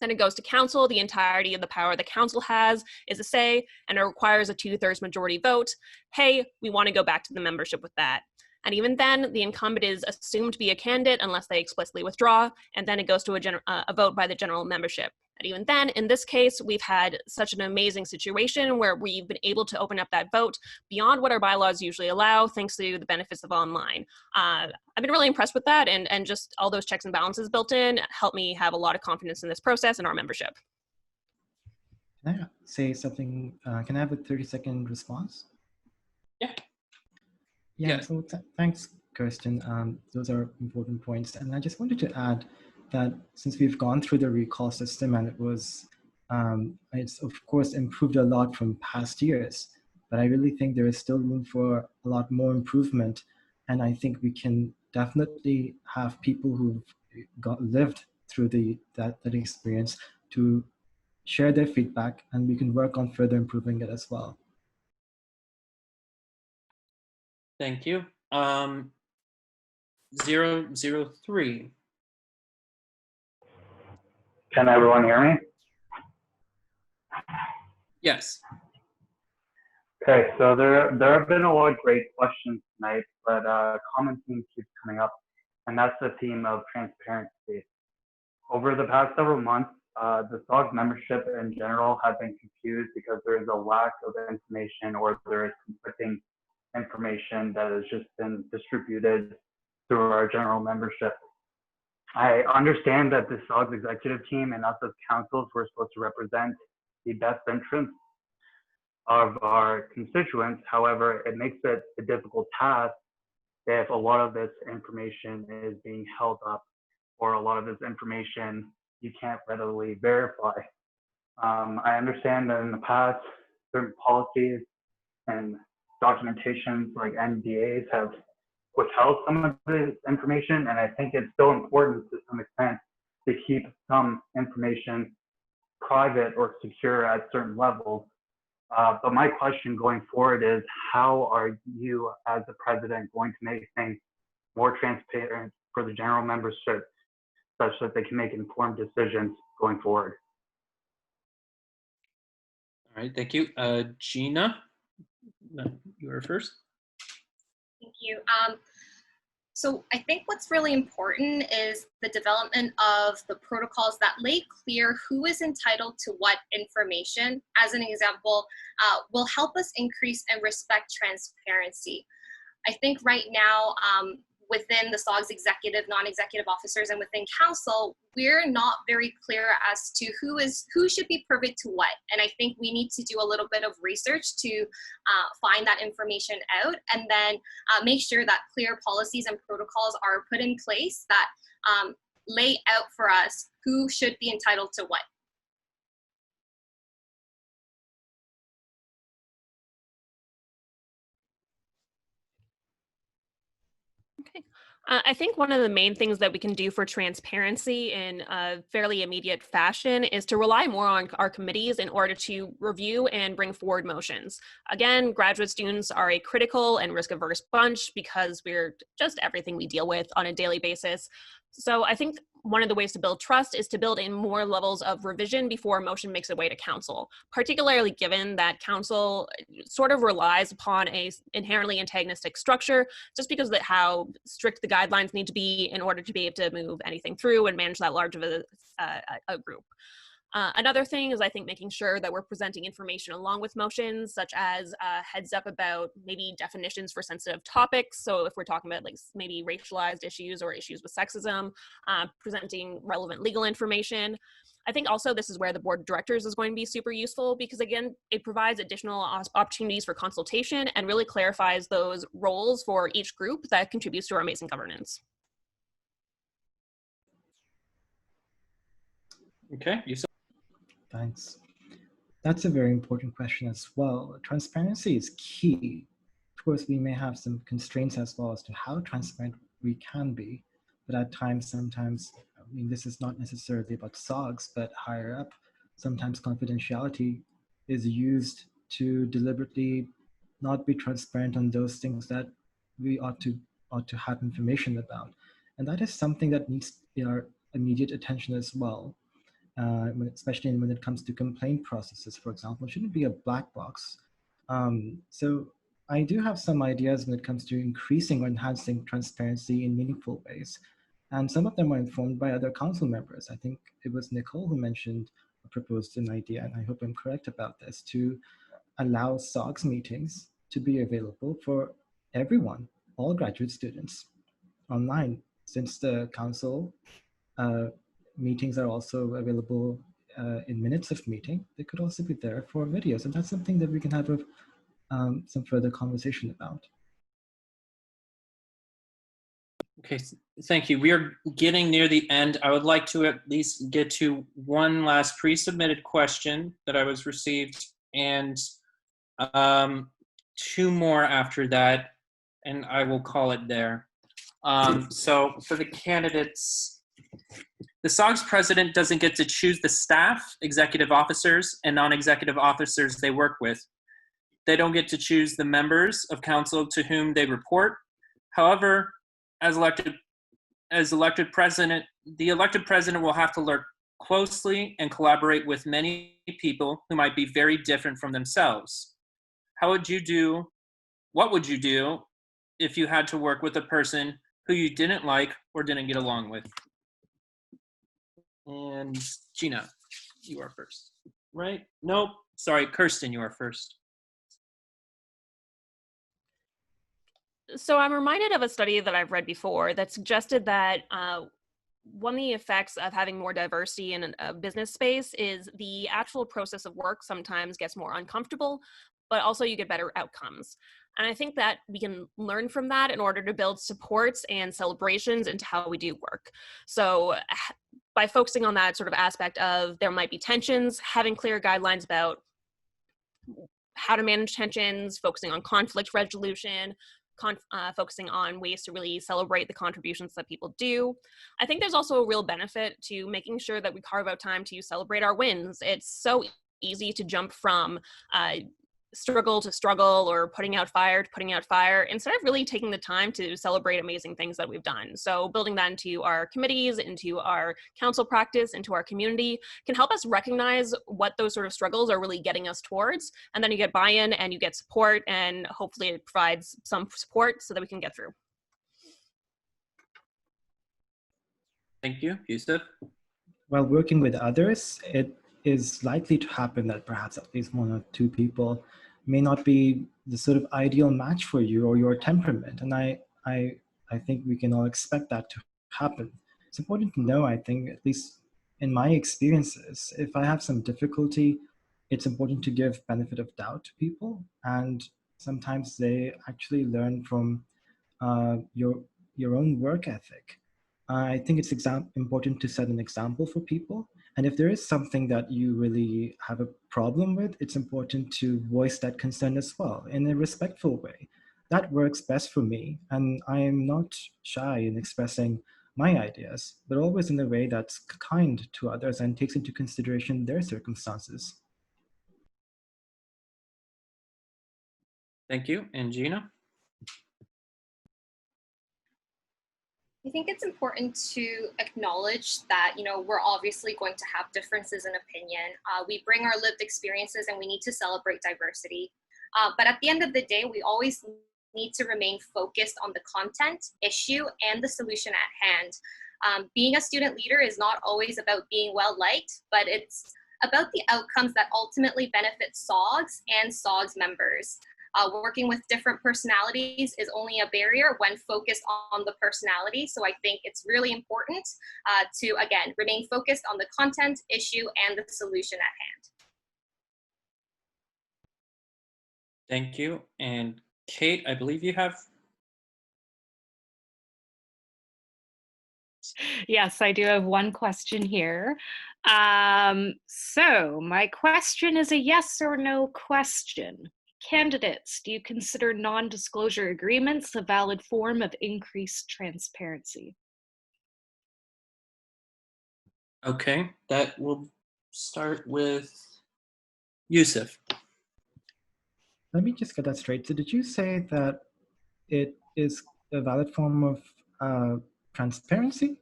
Then it goes to council. The entirety of the power the council has is a say, and it requires a 2/3 majority vote. Hey, we want to go back to the membership with that. And even then, the incumbent is assumed to be a candidate unless they explicitly withdraw, and then it goes to a vote by the general membership. And even then, in this case, we've had such an amazing situation where we've been able to open up that vote beyond what our bylaws usually allow, thanks to the benefits of online. I've been really impressed with that, and just all those checks and balances built in help me have a lot of confidence in this process and our membership. Can I say something? Can I have a 30-second response? Yeah. Yeah, so thanks, Kirsten. Those are important points. And I just wanted to add that since we've gone through the recall system and it was, it's of course improved a lot from past years, but I really think there is still room for a lot more improvement. And I think we can definitely have people who've lived through that experience to share their feedback, and we can work on further improving it as well. Thank you. 003. Can everyone hear me? Yes. Okay, so there have been a lot of great questions tonight, but a common theme keeps coming up, and that's the theme of transparency. Over the past several months, the SOGS membership in general have been confused because there is a lack of information or there is conflicting information that has just been distributed through our general membership. I understand that the SOGS executive team and us as councils were supposed to represent the best interests of our constituents. However, it makes it a difficult task if a lot of this information is being held up or a lot of this information you can't readily verify. I understand that in the past, certain policies and documentations like NDAs have withheld some of this information, and I think it's still important to some extent to keep some information private or secure at certain levels. But my question going forward is, how are you as the president going to make things more transparent for the general membership such that they can make informed decisions going forward? All right, thank you. Gina, you were first. Thank you. So I think what's really important is the development of the protocols that lay clear who is entitled to what information. As an example, will help us increase and respect transparency. I think right now, within the SOGS executive, non-executive officers, and within council, we're not very clear as to who should be privy to what. And I think we need to do a little bit of research to find that information out, and then make sure that clear policies and protocols are put in place that lay out for us who should be entitled to what. I think one of the main things that we can do for transparency in a fairly immediate fashion is to rely more on our committees in order to review and bring forward motions. Again, graduate students are a critical and risk-averse bunch because we're just everything we deal with on a daily basis. So I think one of the ways to build trust is to build in more levels of revision before a motion makes its way to council, particularly given that council sort of relies upon a inherently antagonistic structure just because of how strict the guidelines need to be in order to be able to move anything through and manage that large of a group. Another thing is, I think, making sure that we're presenting information along with motions, such as heads up about maybe definitions for sensitive topics. So if we're talking about like maybe racialized issues or issues with sexism, presenting relevant legal information. I think also this is where the board of directors is going to be super useful because, again, it provides additional opportunities for consultation and really clarifies those roles for each group that contributes to our amazing governance. Okay, you. Thanks. That's a very important question as well. Transparency is key. Of course, we may have some constraints as well as to how transparent we can be, but at times, sometimes, I mean, this is not necessarily about SOGS, but higher up, sometimes confidentiality is used to deliberately not be transparent on those things that we ought to have information about. And that is something that needs our immediate attention as well. Especially when it comes to complaint processes, for example, it shouldn't be a black box. So I do have some ideas when it comes to increasing or enhancing transparency in meaningful ways. And some of them were informed by other council members. I think it was Nicole who mentioned or proposed an idea, and I hope I'm correct about this, to allow SOGS meetings to be available for everyone, all graduate students, online, since the council meetings are also available in minutes of meeting. They could also be there for videos, and that's something that we can have some further conversation about. Okay, thank you. We are getting near the end. I would like to at least get to one last pre-submitted question that I was received, and two more after that, and I will call it there. So for the candidates, the SOGS president doesn't get to choose the staff, executive officers, and non-executive officers they work with. They don't get to choose the members of council to whom they report. However, as elected president, the elected president will have to closely and collaborate with many people who might be very different from themselves. What would you do if you had to work with a person who you didn't like or didn't get along with? And Gina, you are first, right? Nope, sorry, Kirsten, you are first. So I'm reminded of a study that I've read before that suggested that one of the effects of having more diversity in a business space is the actual process of work sometimes gets more uncomfortable, but also you get better outcomes. And I think that we can learn from that in order to build supports and celebrations into how we do work. So by focusing on that sort of aspect of there might be tensions, having clear guidelines about how to manage tensions, focusing on conflict resolution, focusing on ways to really celebrate the contributions that people do. I think there's also a real benefit to making sure that we carve out time to celebrate our wins. It's so easy to jump from struggle to struggle or putting out fire to putting out fire instead of really taking the time to celebrate amazing things that we've done. So building that into our committees, into our council practice, into our community can help us recognize what those sort of struggles are really getting us towards. And then you get buy-in and you get support, and hopefully it provides some support so that we can get through. Thank you. Yusuf? While working with others, it is likely to happen that perhaps at least one or two people may not be the sort of ideal match for you or your temperament. And I think we can all expect that to happen. It's important to know, I think, at least in my experiences, if I have some difficulty, it's important to give benefit of doubt to people. And sometimes they actually learn from your own work ethic. I think it's important to set an example for people. And if there is something that you really have a problem with, it's important to voice that concern as well in a respectful way. That works best for me. And I am not shy in expressing my ideas, but always in a way that's kind to others and takes into consideration their circumstances. Thank you. And Gina? I think it's important to acknowledge that, we're obviously going to have differences in opinion. We bring our lived experiences and we need to celebrate diversity. But at the end of the day, we always need to remain focused on the content, issue, and the solution at hand. Being a student leader is not always about being well-liked, but it's about the outcomes that ultimately benefit SOGS and SOGS members. Working with different personalities is only a barrier when focused on the personality. So I think it's really important to, again, remain focused on the content, issue, and the solution at hand. Thank you. And Kate, I believe you have. Yes, I do have one question here. So my question is a yes or no question. Candidates, do you consider non-disclosure agreements a valid form of increased transparency? Okay, that will start with Yusuf. Let me just get that straight. So did you say that it is a valid form of transparency?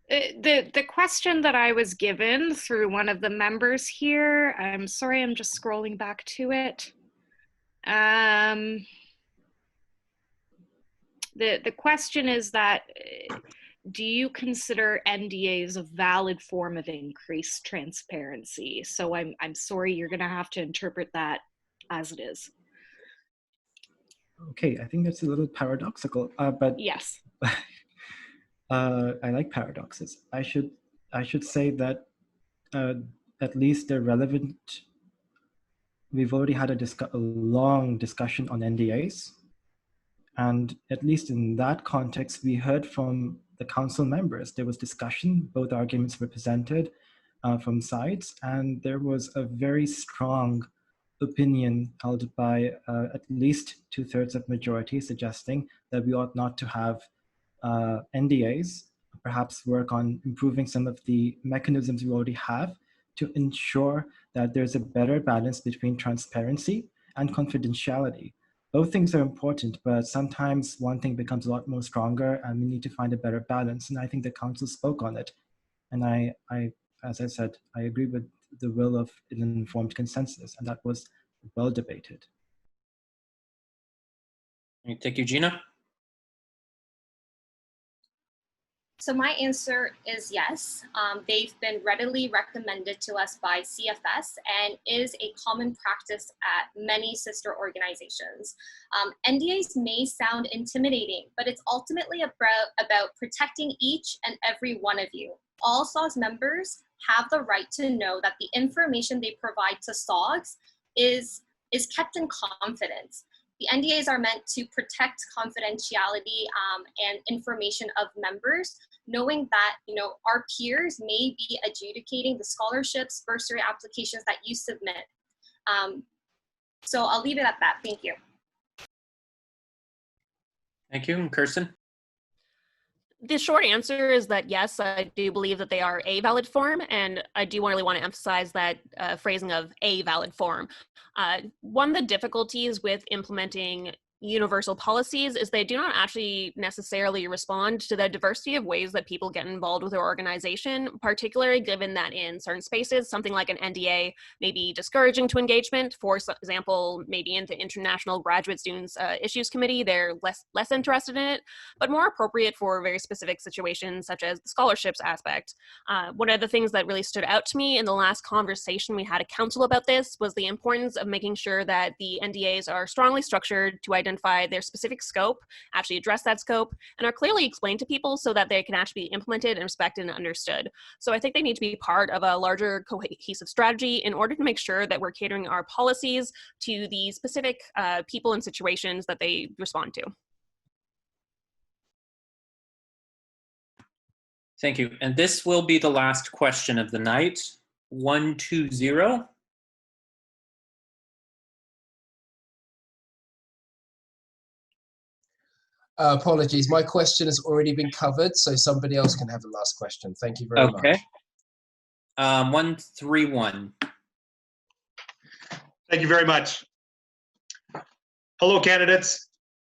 The question that I was given through one of the members here, I'm sorry, I'm just scrolling back to it. The question is that, do you consider NDAs a valid form of increased transparency? So I'm sorry, you're gonna have to interpret that as it is. Okay, I think that's a little paradoxical, but yes. I like paradoxes. I should say that at least they're relevant. We've already had a long discussion on NDAs. And at least in that context, we heard from the council members. There was discussion, both arguments were presented from sides, and there was a very strong opinion held by at least 2/3 of majority suggesting that we ought not to have NDAs, perhaps work on improving some of the mechanisms we already have to ensure that there's a better balance between transparency and confidentiality. Both things are important, but sometimes one thing becomes a lot more stronger and we need to find a better balance. And I think the council spoke on it. And I as I said, I agree with the will of an informed consensus, and that was well debated. Thank you, Gina. So my answer is yes. They've been readily recommended to us by CFS and is a common practice at many sister organizations. NDAs may sound intimidating, but it's ultimately about protecting each and every one of you. All SOGS members have the right to know that the information they provide to SOGS is kept in confidence. The NDAs are meant to protect confidentiality and information of members, knowing that our peers may be adjudicating the scholarships, bursary applications that you submit. So I'll leave it at that. Thank you. Thank you. And Kirsten? The short answer is that yes, I do believe that they are a valid form, and I do really want to emphasize that phrasing of a valid form. One of the difficulties with implementing universal policies is they do not actually necessarily respond to the diversity of ways that people get involved with their organization, particularly given that in certain spaces, something like an NDA may be discouraging to engagement. For example, maybe in the International Graduate Students Issues Committee, they're less interested in it, but more appropriate for very specific situations such as the scholarships aspect. One of the things that really stood out to me in the last conversation we had at council about this was the importance of making sure that the NDAs are strongly structured to identify their specific scope, actually address that scope, and are clearly explained to people so that they can actually be implemented and respected and understood. So I think they need to be part of a larger cohesive strategy in order to make sure that we're catering our policies to the specific people and situations that they respond to. Thank you. And this will be the last question of the night. 120. Apologies, my question has already been covered, so somebody else can have the last question. Thank you very much. Okay. 131. Thank you very much. Hello, candidates.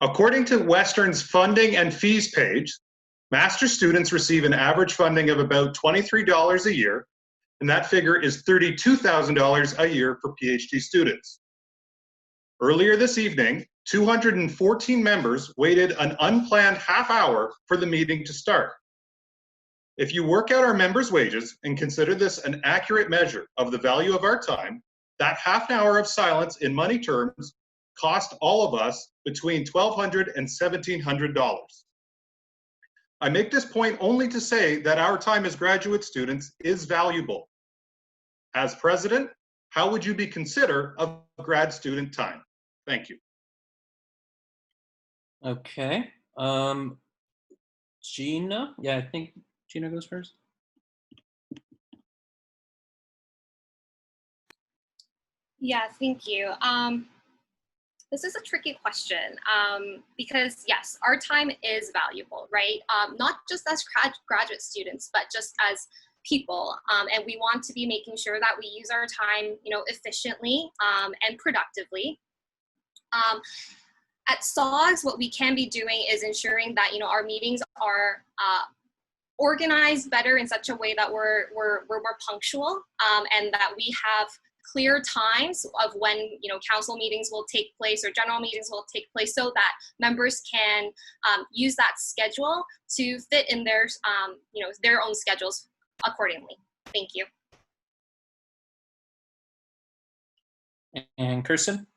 According to Western's funding and fees page, master's students receive an average funding of about $23 a year, and that figure is $32,000 a year for PhD students. Earlier this evening, 214 members waited an unplanned half hour for the meeting to start. If you work out our members' wages and consider this an accurate measure of the value of our time, that half an hour of silence in money terms cost all of us between $1,200 and $1,700. I make this point only to say that our time as graduate students is valuable. As president, how would you be considerate of grad student time? Thank you. Okay. Gina? Yeah, I think Gina goes first. Yeah, thank you. This is a tricky question because yes, our time is valuable, right? Not just as graduate students, but just as people. And we want to be making sure that we use our time, efficiently and productively. At SOGS, what we can be doing is ensuring that our meetings are organized better in such a way that we're more punctual and that we have clear times of when council meetings will take place or general meetings will take place, so that members can use that schedule to fit in their their own schedules accordingly. Thank you. And Kirsten?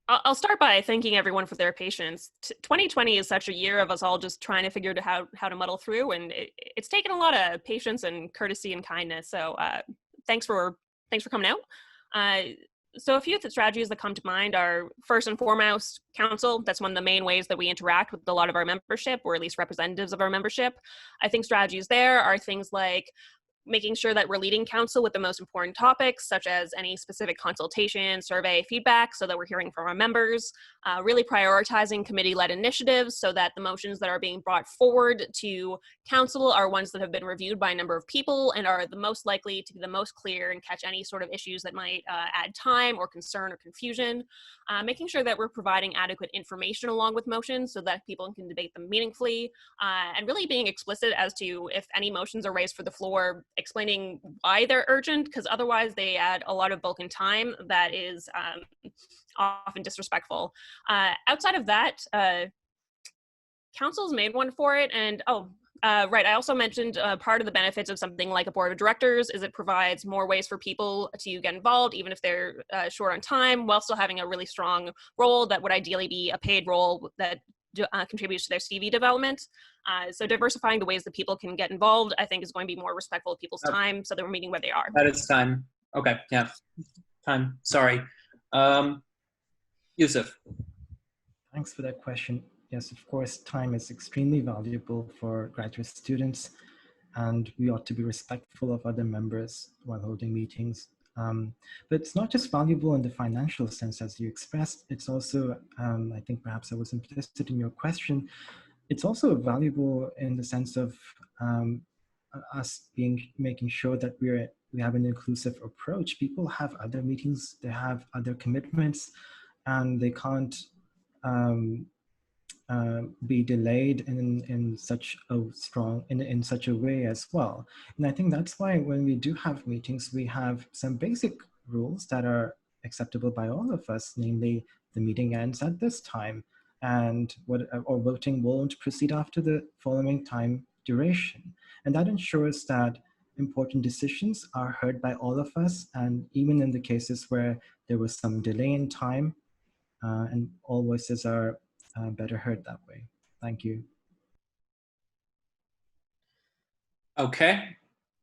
I'll start by thanking everyone for their patience. 2020 is such a year of us all just trying to figure out how to muddle through, and it's taken a lot of patience and courtesy and kindness. So thanks for coming out. So a few of the strategies that come to mind are, first and foremost, council. That's one of the main ways that we interact with a lot of our membership, or at least representatives of our membership. I think strategies there are things like making sure that we're leading council with the most important topics, such as any specific consultation, survey, feedback, so that we're hearing from our members, really prioritizing committee-led initiatives so that the motions that are being brought forward to council are ones that have been reviewed by a number of people and are the most likely to be the most clear and catch any sort of issues that might add time or concern or confusion. Making sure that we're providing adequate information along with motions so that people can debate them meaningfully, and really being explicit as to if any motions are raised for the floor, explaining why they're urgent, because otherwise they add a lot of bulk in time that is often disrespectful. Outside of that, council's made one for it, and right, I also mentioned part of the benefits of something like a board of directors is it provides more ways for people to get involved, even if they're short on time, while still having a really strong role that would ideally be a paid role that contributes to their CV development. So diversifying the ways that people can get involved, I think, is going to be more respectful of people's time, so that we're meeting where they are. That is time. Okay, yeah, time. Sorry. Yusuf. Thanks for that question. Yes, of course, time is extremely valuable for graduate students, and we ought to be respectful of other members while holding meetings. But it's not just valuable in the financial sense, as you expressed. It's also, I think perhaps I was implicit in your question, it's also valuable in the sense of us making sure that we have an inclusive approach. People have other meetings, they have other commitments, and they can't be delayed in such a in such a way as well. And I think that's why when we do have meetings, we have some basic rules that are acceptable by all of us, namely the meeting ends at this time, and or voting won't proceed after the following time duration. And that ensures that important decisions are heard by all of us, and even in the cases where there was some delay in time, and all voices are better heard that way. Thank you. Okay,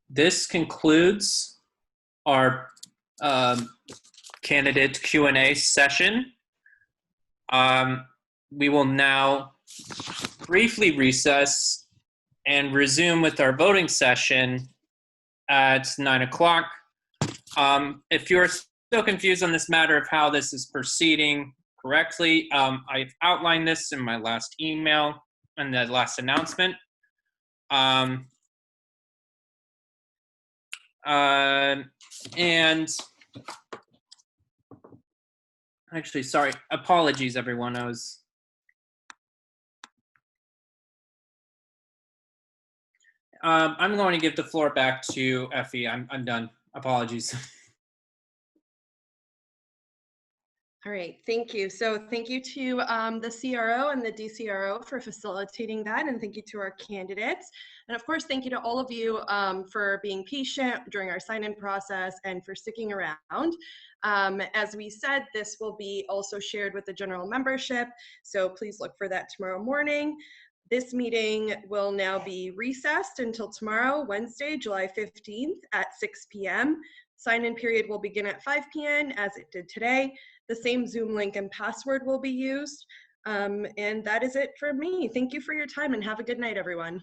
this concludes our candidate Q&A session. We will now briefly recess and resume with our voting session at 9 o'clock. If you're still confused on this matter of how this is proceeding correctly, I've outlined this in my last email and the last announcement. And actually, sorry, apologies, everyone. I'm going to give the floor back to Effie. I'm done. Apologies. All right, thank you. So thank you to the CRO and the DCRO for facilitating that, and thank you to our candidates. And of course, thank you to all of you for being patient during our sign-in process and for sticking around. As we said, this will be also shared with the general membership, so please look for that tomorrow morning. This meeting will now be recessed until tomorrow, Wednesday, July 15th at 6 p.m. Sign-in period will begin at 5 p.m. as it did today. The same Zoom link and password will be used. And that is it for me. Thank you for your time and have a good night, everyone.